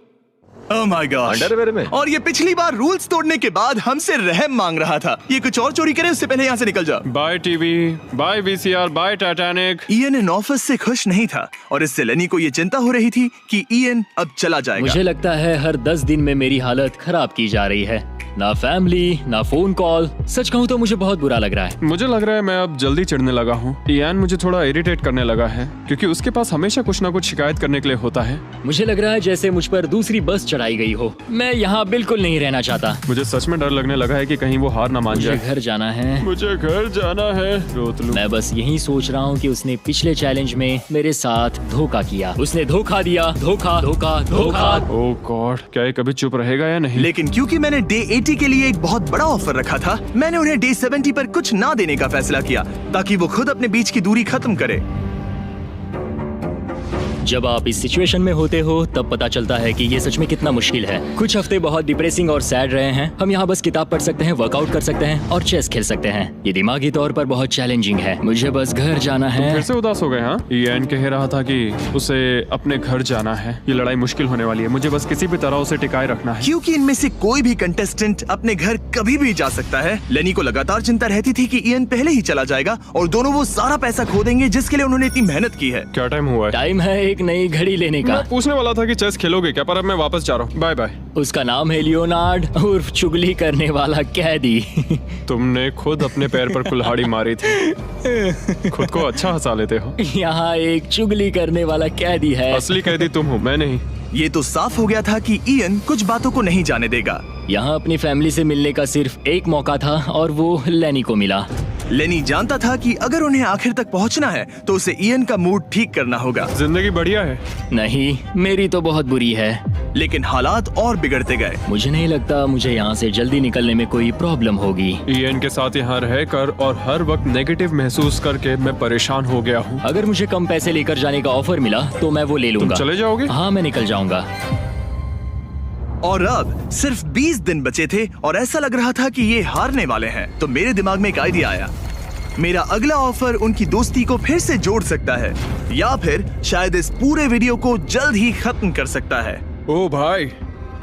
S1: ओह माय गॉड,
S5: अंडरवेयर में।
S1: और ये पिछली बार रूल्स तोड़ने के बाद हमसे रहम मांग रहा था। ये कुछ और चोरी करे उससे पहले यहाँ से निकल जा।
S2: Bye TV, bye VCR, bye Titanic.
S1: Ian इन ऑफिस से खुश नहीं था और इससे लेनी को ये चिंता हो रही थी कि इयन अब चला जाएगा।
S3: मुझे लगता है हर 10 दिन में मेरी हालत खराब की जा रही है। ना फैमिली, ना फोन कॉल। सच कहूँ तो मुझे बहुत बुरा लग रहा है।
S2: मुझे लग रहा है मैं अब जल्दी चिढ़ने लगा हूँ। इयान मुझे थोड़ा इरिटेट करने लगा है क्योंकि उसके पास हमेशा कुछ ना कुछ शिकायत करने के लिए होता है।
S3: मुझे लग रहा है जैसे मुझ पर दूसरी बस चढ़ाई गई हो। मैं यहाँ बिल्कुल नहीं रहना चाहता।
S2: मुझे सच में डर लगने लगा है कि कहीं वो हार ना मान
S3: मुझे
S2: जाए।
S3: घर जाना है।
S2: मुझे घर जाना है। रोतलू।
S3: मैं बस यही सोच रहा हूँ कि उसने पिछले चैलेंज में मेरे साथ धोखा किया। उसने धोखा दिया। धोखा धोखा धोखा।
S2: ओह गॉड, क्या ये कभी चुप रहेगा या नहीं?
S1: लेकिन क्योंकि मैंने डे 80 के लिए एक बहुत बड़ा ऑफर रखा था, मैंने उन्हें डे 70 पर कुछ ना देने का फैसला किया ताकि वो खुद अपने बीच की दूरी खत्म करे।
S3: जब आप इस सिचुएशन में होते हो तब पता चलता है कि ये सच में कितना मुश्किल है। कुछ हफ्ते बहुत डिप्रेसिंग और सैड रहे हैं। हम यहाँ बस किताब पढ़ सकते हैं, वर्कआउट कर सकते हैं और चेस खेल सकते हैं। ये दिमागी तौर पर बहुत चैलेंजिंग है। मुझे बस घर जाना है।
S2: फिर से उदास हो गए? हाँ, इयान कह रहा था कि उसे अपने घर जाना है। ये लड़ाई मुश्किल होने वाली है। मुझे बस किसी भी तरह उसे टिकाए रखना है।
S1: क्योंकि इनमें से कोई भी कंटेस्टेंट अपने घर कभी भी जा सकता है। लेनी को लगातार चिंता रहती थी कि इयान पहले ही चला जाएगा और दोनों वो सारा पैसा खो देंगे जिसके लिए उन्होंने इतनी मेहनत की है।
S2: क्या टाइम हुआ है?
S3: टाइम है एक नई घड़ी लेने का।
S2: मैं पूछने वाला था कि चेस खेलोगे क्या, पर अब मैं वापस जा रहा हूँ। Bye bye.
S3: उसका नाम है लियोनार्ड उर्फ चुगली करने वाला कैदी।
S2: तुमने खुद अपने पैर पर कुल्हाड़ी मारी थी। खुद को अच्छा हंसा लेते हो।
S3: यहाँ एक चुगली करने वाला कैदी है।
S2: असली कैदी तुम हो, मैं नहीं।
S1: ये तो साफ हो गया था कि इयन कुछ बातों को नहीं जाने देगा।
S3: यहाँ अपनी फैमिली से मिलने का सिर्फ एक मौका था और वो लेनी को मिला।
S1: लेनी जानता था कि अगर उन्हें आखिर तक पहुंचना है तो उसे इयन का मूड ठीक करना होगा।
S2: जिंदगी बढ़िया है।
S3: नहीं, मेरी तो बहुत बुरी है।
S1: लेकिन हालात और बिगड़ते गए।
S3: मुझे नहीं लगता मुझे यहाँ से जल्दी निकलने में कोई प्रॉब्लम होगी।
S2: इयन के साथ यहाँ रहकर और हर वक्त नेगेटिव महसूस करके मैं परेशान हो गया हूँ।
S3: अगर मुझे कम पैसे लेकर जाने का ऑफर मिला तो मैं वो ले लूंगा।
S2: चले जाओगे?
S3: हाँ, मैं निकल जाऊंगा।
S1: और अब सिर्फ 20 दिन बचे थे और ऐसा लग रहा था कि ये हारने वाले हैं। तो मेरे दिमाग में एक आइडिया आया। मेरा अगला ऑफर उनकी दोस्ती को फिर से जोड़ सकता है या फिर शायद इस पूरे वीडियो को जल्द ही खत्म कर सकता है।
S2: ओ भाई,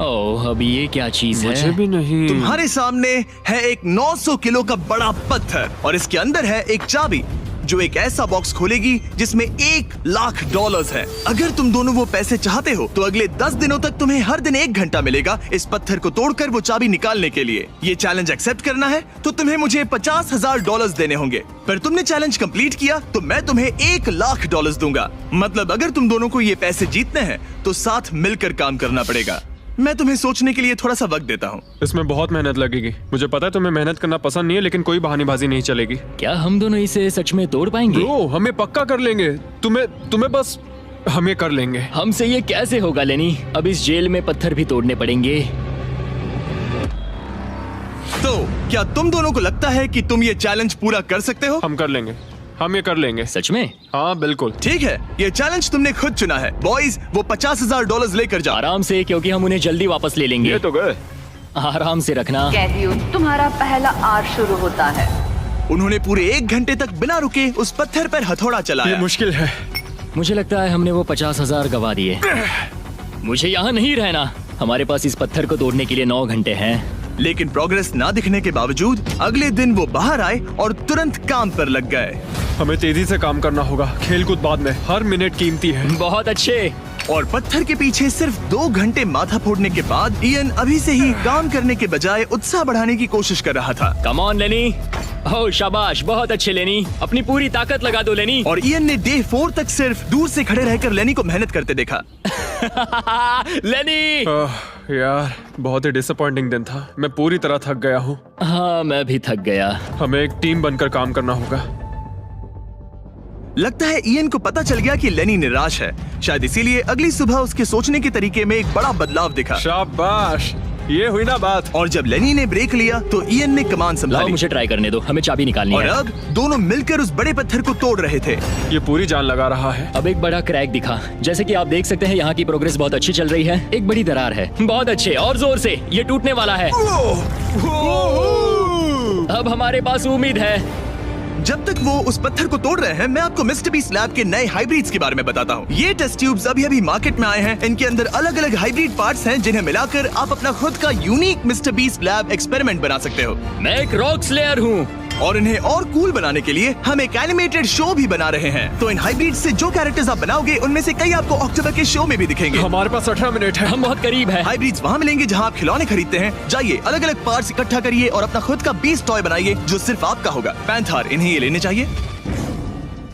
S3: ओह, अभी ये क्या चीज है?
S2: मुझे भी नहीं।
S1: तुम्हारे सामने है एक 900 किलो का बड़ा पत्थर और इसके अंदर है एक चाबी जो एक ऐसा बॉक्स खोलेगी जिसमें $1,00,000 है। अगर तुम दोनों वो पैसे चाहते हो तो अगले 10 दिनों तक तुम्हें हर दिन 1 घंटा मिलेगा इस पत्थर को तोड़कर वो चाबी निकालने के लिए। ये चैलेंज एक्सेप्ट करना है तो तुम्हें मुझे $50,000 देने होंगे। पर तुमने चैलेंज कंप्लीट किया तो मैं तुम्हें $1,00,000 दूंगा। मतलब अगर तुम दोनों को ये पैसे जीतने हैं तो साथ मिलकर काम करना पड़ेगा। मैं तुम्हें सोचने के लिए थोड़ा सा वक्त देता हूँ।
S2: इसमें बहुत मेहनत लगेगी। मुझे पता है तुम्हें मेहनत करना पसंद नहीं है, लेकिन कोई बहानेबाजी नहीं चलेगी।
S3: क्या हम दोनों इसे सच में तोड़ पाएंगे?
S2: ब्रो, हमें पक्का कर लेंगे। तुम्हें बस हमें कर लेंगे।
S3: हमसे ये कैसे होगा लेनी? अब इस जेल में पत्थर भी तोड़ने पड़ेंगे।
S1: तो क्या तुम दोनों को लगता है कि तुम ये चैलेंज पूरा कर सकते हो?
S2: हम कर लेंगे। हम ये कर लेंगे।
S3: सच में?
S2: हाँ बिल्कुल।
S1: ठीक है, ये चैलेंज तुमने खुद चुना है। बॉयज, वो $50,000 लेकर जाओ।
S3: आराम से, क्योंकि हम उन्हें जल्दी वापस ले लेंगे।
S2: ये तो गए।
S3: आराम से रखना।
S4: कैदियों, तुम्हारा पहला आर शुरू होता है।
S1: उन्होंने पूरे 1 घंटे तक बिना रुके उस पत्थर पर हथौड़ा
S2: ये
S1: चलाया।
S2: मुश्किल है।
S3: मुझे लगता है हमने वो 50,000 गवा दिए। मुझे यहाँ नहीं रहना। हमारे पास इस पत्थर को तोड़ने के लिए 9 घंटे हैं।
S1: लेकिन प्रोग्रेस ना दिखने के बावजूद अगले दिन वो बाहर आए और तुरंत काम पर लग गए।
S2: हमें तेजी से काम करना होगा। खेल कूद बाद में, हर मिनट कीमती है।
S3: बहुत अच्छे।
S1: और पत्थर के पीछे सिर्फ 2 घंटे माथा फोड़ने के बाद इयन अभी से ही काम करने के बजाय उत्साह बढ़ाने की कोशिश कर रहा था।
S3: कम ऑन लेनी। ओह शाबाश, बहुत अच्छे लेनी। अपनी पूरी ताकत लगा दो लेनी।
S1: और इयन ने डे 4 तक सिर्फ दूर से खड़े रहकर लेनी को मेहनत करते देखा।
S3: लेनी।
S2: यार, बहुत ही डिसअपॉइंटिंग दिन था। मैं पूरी तरह थक गया हूँ।
S3: हाँ, मैं भी थक गया।
S2: हमें एक टीम बनकर काम करना होगा।
S1: लगता है इयन को पता चल गया कि लेनी निराश है। शायद इसीलिए अगली सुबह उसके सोचने के तरीके में एक बड़ा बदलाव दिखा।
S2: शाबाश, ये हुई ना बात।
S1: और जब लेनी ने ब्रेक लिया तो इयन ने कमान
S3: लाओ,
S1: संभाली।
S3: मुझे ट्राई करने दो। हमें चाबी निकालनी
S1: और
S3: है।
S1: अब दोनों मिलकर उस बड़े पत्थर को तोड़ रहे थे।
S2: ये पूरी जान लगा रहा है।
S3: अब एक बड़ा क्रैक दिखा। जैसे कि आप देख सकते हैं, यहाँ की प्रोग्रेस बहुत अच्छी चल रही है। एक बड़ी दरार है। बहुत अच्छे, और जोर से। ये टूटने वाला है। अब हमारे पास उम्मीद है।
S1: जब तक वो उस पत्थर को तोड़ रहे हैं, मैं आपको मिस्टर बीस्ट लैब के नए हाइब्रिड्स के बारे में बताता हूँ। ये टेस्ट ट्यूब्स अभी मार्केट में आए हैं। इनके अंदर अलग अलग हाइब्रिड पार्ट्स हैं जिन्हें मिलाकर आप अपना खुद का unique mister beast lab experiment बना सकते हो।
S3: मैं एक रॉक स्लेयर हूँ।
S1: और इन्हें और कूल बनाने के लिए हम एक एनिमेटेड शो भी बना रहे हैं। तो इन हाइब्रिड से जो कैरेक्टर्स आप बनाओगे उनमें से कई आपको अक्टूबर के शो में भी दिखेंगे।
S5: हमारे पास 18 मिनट है।
S3: हम बहुत करीब है।
S1: हाइब्रिड्स वहाँ मिलेंगे जहाँ आप खिलौने खरीदते हैं। जाइए अलग अलग पार्ट्स इकट्ठा करिए और अपना खुद का बीस्ट टॉय बनाइए जो सिर्फ आपका होगा। पैंथर, इन्हें ये लेने चाहिए।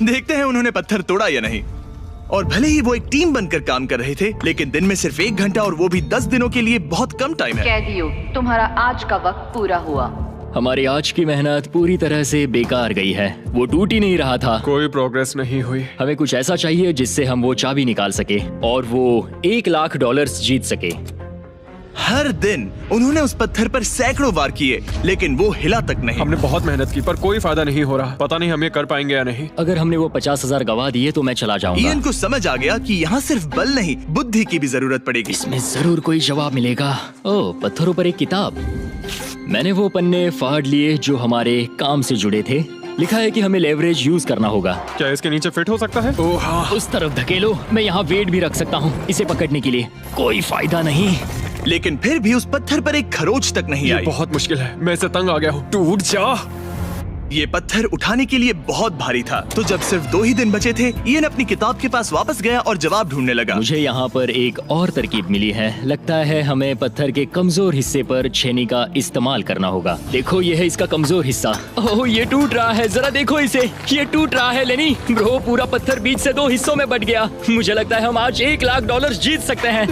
S1: देखते हैं उन्होंने पत्थर तोड़ा या नहीं। और भले ही वो एक टीम बनकर काम कर रहे थे, लेकिन दिन में सिर्फ 1 घंटा और वो भी 10 दिनों के लिए बहुत कम टाइम है।
S4: कैदियों, तुम्हारा आज का वक्त पूरा हुआ।
S3: हमारी आज की मेहनत पूरी तरह से बेकार गई है। वो टूट ही नहीं रहा था।
S2: कोई प्रोग्रेस नहीं हुई।
S3: हमें कुछ ऐसा चाहिए जिससे हम वो चाबी निकाल सके और वो $1 लाख जीत सके।
S1: हर दिन उन्होंने उस पत्थर पर सैकड़ों वार किए, लेकिन वो हिला तक नहीं।
S2: हमने बहुत मेहनत की पर कोई फायदा नहीं हो रहा। पता नहीं हम ये कर पाएंगे या नहीं।
S3: अगर हमने वो 50,000 गवा दिए तो मैं चला जाऊंगा।
S1: इयन को समझ आ गया कि यहाँ सिर्फ बल नहीं, बुद्धि की भी जरूरत पड़ेगी।
S3: इसमें जरूर कोई जवाब मिलेगा। ओह, पत्थरों पर एक किताब। मैंने वो पन्ने फाड़ लिए जो हमारे काम से जुड़े थे। लिखा है कि हमें लेवरेज यूज करना होगा।
S2: क्या इसके नीचे फिट हो सकता है? ओह हाँ।
S3: उस तरफ धकेलो। मैं यहाँ वेट भी रख सकता हूँ इसे पकड़ने के लिए। कोई फायदा नहीं।
S1: लेकिन फिर भी उस पत्थर पर एक खरोच तक नहीं
S2: ये
S1: आई।
S2: बहुत मुश्किल है। मैं इसे तंग आ गया हूँ। टूट जा।
S1: ये पत्थर उठाने के लिए बहुत भारी था। तो जब सिर्फ 2 ही दिन बचे थे, इयन अपनी किताब के पास वापस गया और जवाब ढूंढने लगा।
S3: मुझे यहाँ पर एक और तरकीब मिली है। लगता है हमें पत्थर के कमजोर हिस्से पर छेनी का इस्तेमाल करना होगा। देखो, ये है इसका कमजोर हिस्सा। ओह, ये टूट रहा है। जरा देखो इसे। ये टूट रहा है लेनी। ब्रो, पूरा पत्थर बीच से 2 हिस्सों में बट गया। मुझे लगता है हम आज $1 लाख जीत सकते हैं।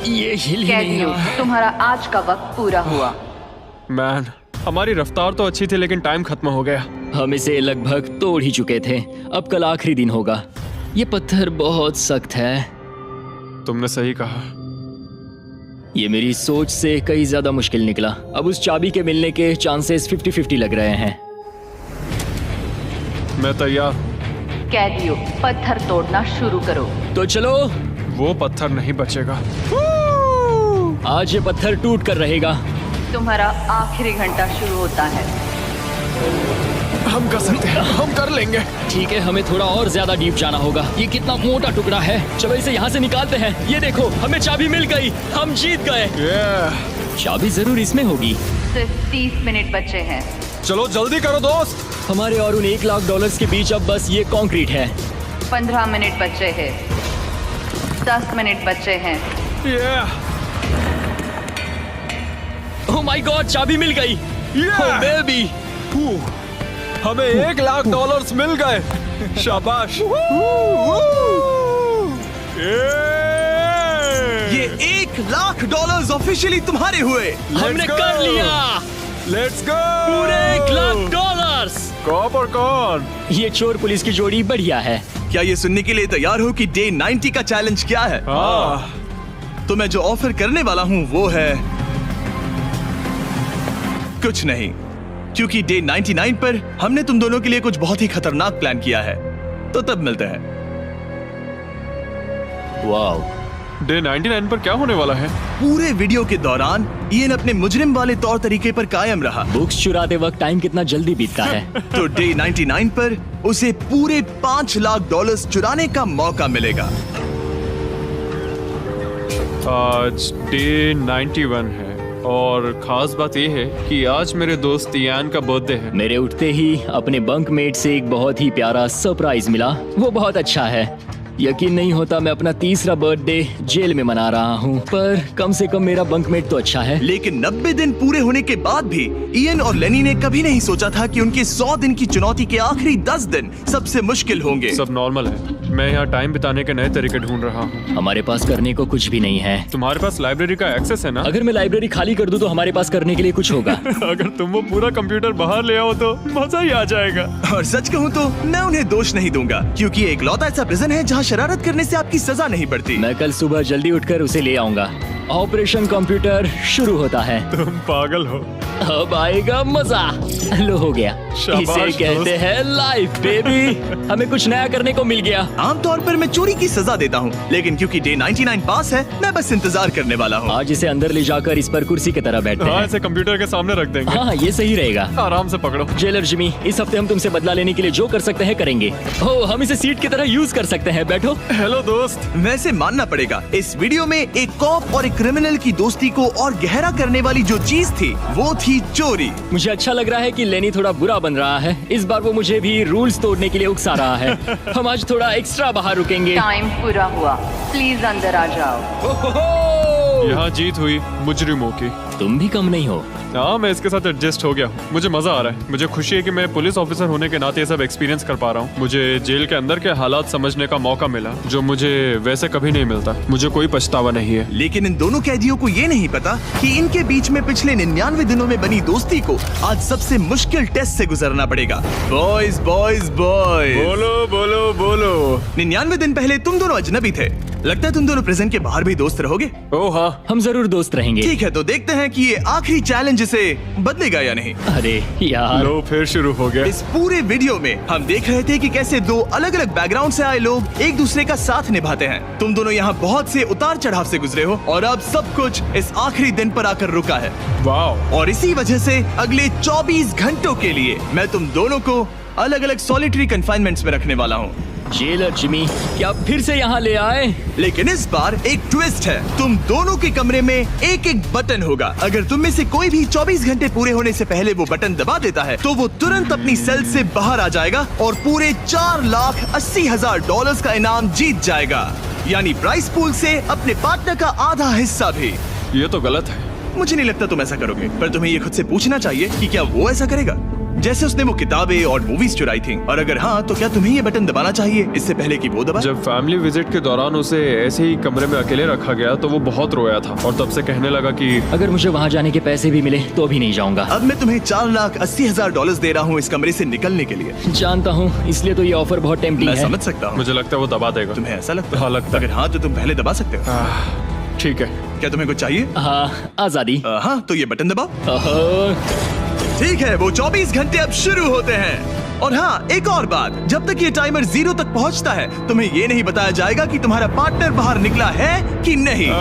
S3: ये हिल ही नहीं
S4: कैदियों,
S3: रहा है।
S4: तुम्हारा आज का वक्त पूरा हुआ।
S2: मैन, हमारी रफ्तार तो अच्छी थी लेकिन टाइम खत्म हो गया।
S3: हम इसे लगभग तोड़ ही चुके थे। अब कल आखिरी दिन होगा। ये पत्थर बहुत सख्त है।
S2: तुमने सही कहा।
S3: ये मेरी सोच से कई ज्यादा मुश्किल निकला। अब उस चाबी के मिलने के चांसेस 50-50 लग रहे हैं।
S2: मैं तैयार हूँ।
S4: कैदियों, पत्थर तोड़ना शुरू करो।
S3: तो चलो।
S2: वो पत्थर नहीं बचेगा।
S3: आज ये पत्थर टूट कर रहेगा।
S4: तुम्हारा आखिरी घंटा शुरू होता है।
S2: हम कर सकते हैं। हम कर लेंगे।
S3: ठीक है, हमें थोड़ा और ज्यादा डीप जाना होगा। ये कितना मोटा टुकड़ा है। चलो इसे यहाँ से निकालते हैं। ये देखो, हमें चाबी मिल गई। हम जीत गए। चाबी जरूर इसमें होगी।
S4: सिर्फ 30 मिनट बचे हैं।
S5: चलो जल्दी करो दोस्त।
S3: हमारे और उन $1 लाख के बीच अब बस ये कंक्रीट है।
S4: 15 मिनट बचे हैं। 10 मिनट बचे हैं।
S3: ओह माय गॉड, चाबी मिल गई। ओह बेबी।
S5: हमें $1 लाख मिल गए। शाबाश।
S1: ये $1 लाख ऑफिशियली तुम्हारे हुए।
S3: हमने कर लिया।
S5: Let's go.
S3: पूरे $1 लाख।
S5: कॉप और कौन?
S3: ये चोर पुलिस की जोड़ी बढ़िया है।
S1: क्या ये सुनने के लिए तैयार हो कि डे 90 का चैलेंज क्या है? तो मैं जो ऑफर करने वाला हूँ वो है कुछ नहीं, क्योंकि डे 99 पर हमने तुम दोनों के लिए कुछ बहुत ही खतरनाक प्लान किया है। तो तब मिलते हैं।
S3: वाओ।
S2: डे 99 पर क्या होने वाला है?
S1: पूरे वीडियो के दौरान इयन अपने मुजरिम वाले तौर तरीके पर कायम रहा।
S3: बुक्स चुराते वक्त टाइम कितना जल्दी बीतता है।
S1: तो डे 99 पर उसे पूरे $5 लाख चुराने का मौका मिलेगा।
S2: आज डे 91 है और खास बात यह है कि आज मेरे दोस्त इयान का बर्थडे है।
S3: मेरे उठते ही अपने बंकमेट से एक बहुत ही प्यारा सरप्राइज मिला। वो बहुत अच्छा है। यकीन नहीं होता मैं अपना 3रा बर्थडे जेल में मना रहा हूँ, पर कम से कम मेरा बंकमेट तो अच्छा है।
S1: लेकिन 90 दिन पूरे होने के बाद भी इयन और लेनी ने कभी नहीं सोचा था कि उनके 100 दिन की चुनौती के आखिरी 10 दिन सबसे मुश्किल होंगे।
S2: सब नॉर्मल है। मैं यहाँ टाइम बिताने के नए तरीके ढूंढ रहा हूँ।
S3: हमारे पास करने को कुछ भी नहीं है।
S2: तुम्हारे पास लाइब्रेरी का एक्सेस है ना?
S3: अगर मैं लाइब्रेरी खाली कर दूं तो हमारे पास करने के लिए कुछ होगा।
S2: अगर तुम वो पूरा कंप्यूटर बाहर ले आओ तो मजा ही आ जाएगा।
S1: और सच कहूँ तो मैं उन्हें दोष नहीं दूंगा, क्योंकि ये इकलौता ऐसा प्रिजन है जहाँ शरारत करने से आपकी सजा नहीं पड़ती।
S3: मैं कल सुबह जल्दी उठकर उसे ले आऊंगा। ऑपरेशन कंप्यूटर शुरू होता है।
S2: तुम पागल हो।
S3: अब आएगा मजा। लो, हो गया। इसे कहते हैं लाइफ बेबी। हमें कुछ नया करने को मिल गया।
S1: आमतौर पर मैं चोरी की सजा देता हूँ, लेकिन क्योंकि डे 99 पास है, मैं बस इंतजार करने वाला हूँ।
S3: आज इसे अंदर ले जाकर इस पर कुर्सी की तरह बैठते
S2: हाँ,
S3: हैं।
S2: इसे कंप्यूटर के सामने रख देंगे।
S3: हाँ, ये सही रहेगा।
S2: आराम से पकड़ो।
S3: जेलर जिमी, इस हफ्ते हम तुमसे बदला लेने के लिए जो कर सकते हैं करेंगे। ओह, हम इसे सीट की तरह यूज कर सकते हैं। बैठो।
S2: हेलो दोस्त।
S1: वैसे मानना पड़ेगा, इस वीडियो में एक कॉप और एक क्रिमिनल की दोस्ती को और गहरा करने वाली जो चीज थी वो थी चोरी।
S3: मुझे अच्छा लग रहा है कि लेनी थोड़ा बुरा बन रहा है। इस बार वो मुझे भी रूल्स तोड़ने के लिए उकसा रहा है। हम आज थोड़ा एक्स्ट्रा बाहर रुकेंगे।
S4: टाइम पूरा हुआ, प्लीज अंदर आ जाओ।
S2: यहाँ जीत हुई मुजरिमों की।
S3: तुम भी कम नहीं हो।
S2: हाँ, मैं इसके साथ एडजस्ट हो गया हूँ। मुझे मजा आ रहा है। मुझे खुशी है कि मैं पुलिस ऑफिसर होने के नाते ये सब एक्सपीरियंस कर पा रहा हूँ। मुझे जेल के अंदर के हालात समझने का मौका मिला, जो मुझे वैसे कभी नहीं मिलता। मुझे कोई पछतावा नहीं है।
S1: लेकिन इन दोनों कैदियों को ये नहीं पता कि इनके बीच में पिछले 99 दिनों में बनी दोस्ती को आज सबसे मुश्किल टेस्ट से गुजरना पड़ेगा। बॉयज बॉयज बॉयज,
S2: बोलो बोलो बोलो।
S1: 99 दिन पहले तुम दोनों अजनबी थे। लगता है तुम दोनों प्रिजन के बाहर भी दोस्त रहोगे।
S2: ओह हाँ,
S3: हम जरूर दोस्त रहेंगे।
S1: ठीक है, तो देखते हैं कि ये आखिरी चैलेंज इसे बदलेगा या नहीं।
S3: अरे यार,
S2: लो फिर शुरू हो गया।
S1: इस पूरे वीडियो में हम देख रहे थे कि कैसे दो अलग अलग बैकग्राउंड से आए लोग एक दूसरे का साथ निभाते हैं। तुम दोनों यहाँ बहुत से उतार चढ़ाव से गुजरे हो और अब सब कुछ इस आखिरी दिन पर आकर रुका है।
S2: वाह।
S1: और इसी वजह से अगले 24 घंटों के लिए मैं तुम दोनों को अलग अलग सॉलिटरी कन्फाइनमेंट्स में रखने वाला हूँ।
S3: जेलर जिमी, क्या फिर से यहाँ ले आए?
S1: लेकिन इस बार एक ट्विस्ट है। तुम दोनों के कमरे में एक एक बटन होगा। अगर तुम में से कोई भी 24 घंटे पूरे होने से पहले वो बटन दबा देता है तो वो तुरंत अपनी सेल से बाहर आ जाएगा और पूरे $4,80,000 का इनाम जीत जाएगा, यानी प्राइस पूल से अपने पार्टनर का आधा हिस्सा भी।
S2: ये तो गलत है।
S1: मुझे नहीं लगता तुम ऐसा करोगे, पर तुम्हें ये खुद से पूछना चाहिए कि क्या वो ऐसा करेगा, जैसे उसने वो किताबें और मूवीज चुराई थी। और अगर हाँ, तो क्या तुम्हें ये बटन दबाना चाहिए इससे पहले कि वो दबाए?
S2: जब फैमिली विजिट के दौरान उसे ऐसे ही कमरे में अकेले रखा गया तो वो बहुत रोया था और तब से कहने लगा कि
S3: अगर मुझे वहाँ जाने के पैसे भी मिले तो भी नहीं जाऊंगा।
S1: अब मैं तुम्हें $4,80,000 दे रहा हूँ इस कमरे से निकलने के लिए।
S3: जानता हूँ, इसलिए तो ये ऑफर बहुत टेम्पटिंग
S1: मैं
S3: है।
S1: समझ सकता हूँ।
S2: मुझे लगता है वो दबा देगा।
S1: तुम्हें ऐसा लगता है?
S2: हाँ, लगता है।
S1: अगर हाँ, तो तुम पहले दबा सकते हो।
S2: ठीक है।
S1: क्या तुम्हें कुछ चाहिए?
S3: हाँ, आजादी।
S1: हाँ, तो ये बटन दबाओ।
S3: ओहो,
S1: ठीक है, वो 24 घंटे अब शुरू होते हैं। और हाँ, एक और बात, जब तक ये टाइमर 0 तक पहुंचता है तुम्हें ये नहीं बताया जाएगा कि तुम्हारा पार्टनर बाहर निकला है कि नहीं।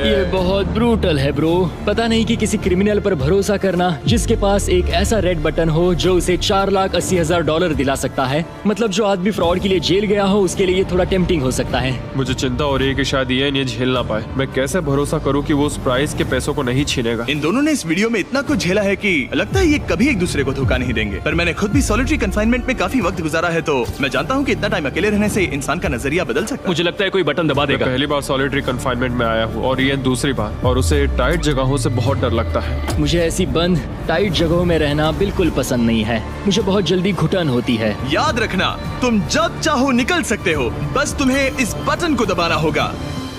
S3: ये बहुत ब्रूटल है ब्रो। पता नहीं कि किसी क्रिमिनल पर भरोसा करना जिसके पास एक ऐसा रेड बटन हो जो उसे $4,80,000 दिला सकता है। मतलब जो आदमी फ्रॉड के लिए जेल गया हो उसके लिए ये थोड़ा टेम्पटिंग हो सकता है।
S2: मुझे चिंता हो रही है कि शायद ये झेल ना पाए। मैं कैसे भरोसा करूं कि वो उस प्राइस के पैसों को नहीं छीनेगा।
S1: इन दोनों ने इस वीडियो में इतना कुछ झेला है कि लगता है ये कभी एक दूसरे को धोखा नहीं देंगे। पर मैंने खुद भी सॉलिटरी कन्फाइनमेंट में काफी वक्त गुजारा है, तो मैं जानता हूँ कि इतना टाइम अकेले रहने से इंसान का नजरिया बदल सकता है।
S7: मुझे लगता है कोई बटन दबा
S2: मैं
S7: देगा।
S2: पहली बार सॉलिटरी कन्फाइनमेंट में आया हूँ और ये दूसरी बार, और उसे टाइट जगहों से बहुत डर लगता है।
S3: मुझे ऐसी बंद टाइट जगहों में रहना बिल्कुल पसंद नहीं है। मुझे बहुत जल्दी घुटन होती है।
S1: याद रखना, तुम जब चाहो निकल सकते हो, बस तुम्हें इस बटन को दबाना होगा।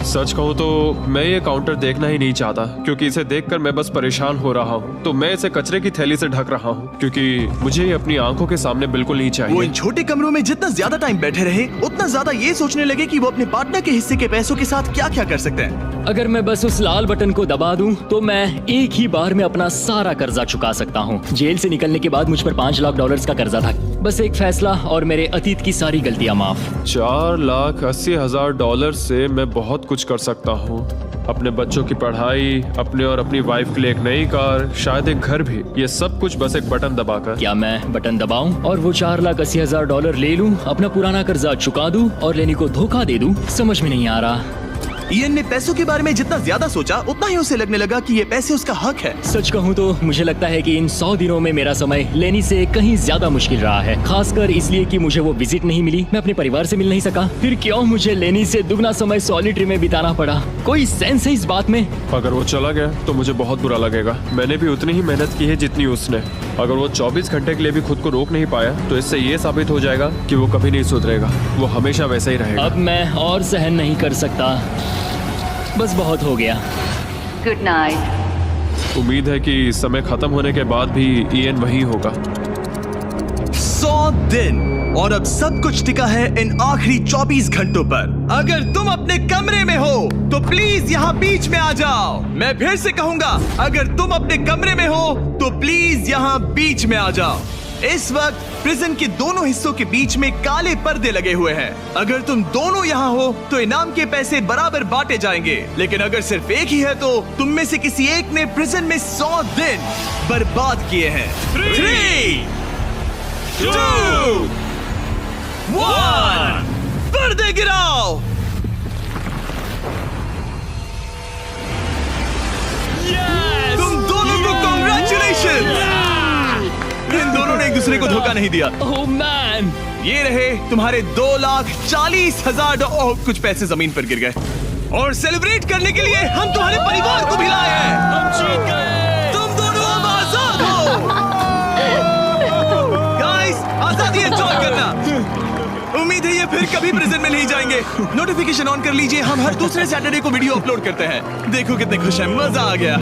S2: सच कहूँ तो मैं ये काउंटर देखना ही नहीं चाहता, क्योंकि इसे देखकर मैं बस परेशान हो रहा हूँ। तो मैं इसे कचरे की थैली से ढक रहा हूँ, क्योंकि मुझे ये अपनी आंखों के सामने बिल्कुल नहीं
S1: वो
S2: चाहिए।
S1: इन छोटे कमरों में जितना ज्यादा टाइम बैठे रहे उतना ज्यादा ये सोचने लगे कि वो अपने पार्टनर के हिस्से के पैसों के साथ क्या क्या कर सकते हैं।
S3: अगर मैं बस उस लाल बटन को दबा दूं तो मैं एक ही बार में अपना सारा कर्जा चुका सकता हूं। जेल से निकलने के बाद मुझ पर $5,00,000 का कर्जा था। बस एक फैसला और मेरे अतीत की सारी गलतियां माफ।
S2: $4,80,000 से मैं बहुत कुछ कर सकता हूँ। अपने बच्चों की पढ़ाई, अपने और अपनी वाइफ के लिए एक नई कार, शायद एक घर भी। ये सब कुछ बस एक बटन दबाकर।
S3: क्या मैं बटन दबाऊं और वो $4,80,000 ले लूं, अपना पुराना कर्जा चुका दूं और लेनी को धोखा दे दूं? समझ में नहीं आ रहा।
S1: इयन ने पैसों के बारे में जितना ज्यादा सोचा उतना ही उसे लगने लगा कि ये पैसे उसका हक है।
S3: सच कहूँ तो मुझे लगता है कि इन 100 दिनों में मेरा समय लेनी से कहीं ज्यादा मुश्किल रहा है, खासकर इसलिए कि मुझे वो विजिट नहीं मिली, मैं अपने परिवार से मिल नहीं सका। फिर क्यों मुझे लेनी से दुगना समय सॉलिटरी में बिताना पड़ा? कोई सेंस है इस बात में?
S2: अगर वो चला गया तो मुझे बहुत बुरा लगेगा। मैंने भी उतनी ही मेहनत की है जितनी उसने। अगर वो 24 घंटे के लिए भी खुद को रोक नहीं पाया तो इससे ये साबित हो जाएगा कि वो कभी नहीं सुधरेगा। वो हमेशा वैसा ही रहेगा।
S3: अब मैं और सहन नहीं कर सकता, बस बहुत हो गया।
S4: गुड
S2: उम्मीद है कि समय खत्म होने के बाद भी इयन वही होगा।
S1: 100 दिन और अब सब कुछ टिका है इन आखिरी 24 घंटों पर। अगर तुम अपने कमरे में हो तो प्लीज यहाँ बीच में आ जाओ। मैं फिर से कहूंगा, अगर तुम अपने कमरे में हो तो प्लीज यहाँ बीच में आ जाओ। इस वक्त प्रिजन के दोनों हिस्सों के बीच में काले पर्दे लगे हुए हैं। अगर तुम दोनों यहाँ हो तो इनाम के पैसे बराबर बांटे जाएंगे, लेकिन अगर सिर्फ एक ही है तो तुम में से किसी एक ने प्रिजन में 100 दिन बर्बाद किए हैं। 3, 2, 1, पर्दे गिराओ। तुम दोनों को कांग्रेचुलेशन। इन दोनों ने एक दूसरे को धोखा नहीं दिया।
S3: ओह मैन,
S1: ये रहे तुम्हारे 2,40,000 और कुछ पैसे जमीन पर गिर गए। और सेलिब्रेट करने के लिए हम तुम्हारे परिवार को भी लाए हैं। हम जीत गए। तुम दोनों अब आजाद हो। गाइस, आजादी एंजॉय करना। उम्मीद है ये फिर कभी प्रिजन में नहीं जाएंगे। नोटिफिकेशन ऑन कर लीजिए, हम हर दूसरे सैटरडे को वीडियो अपलोड करते हैं। देखो कितने खुश हैं, मजा आ गया।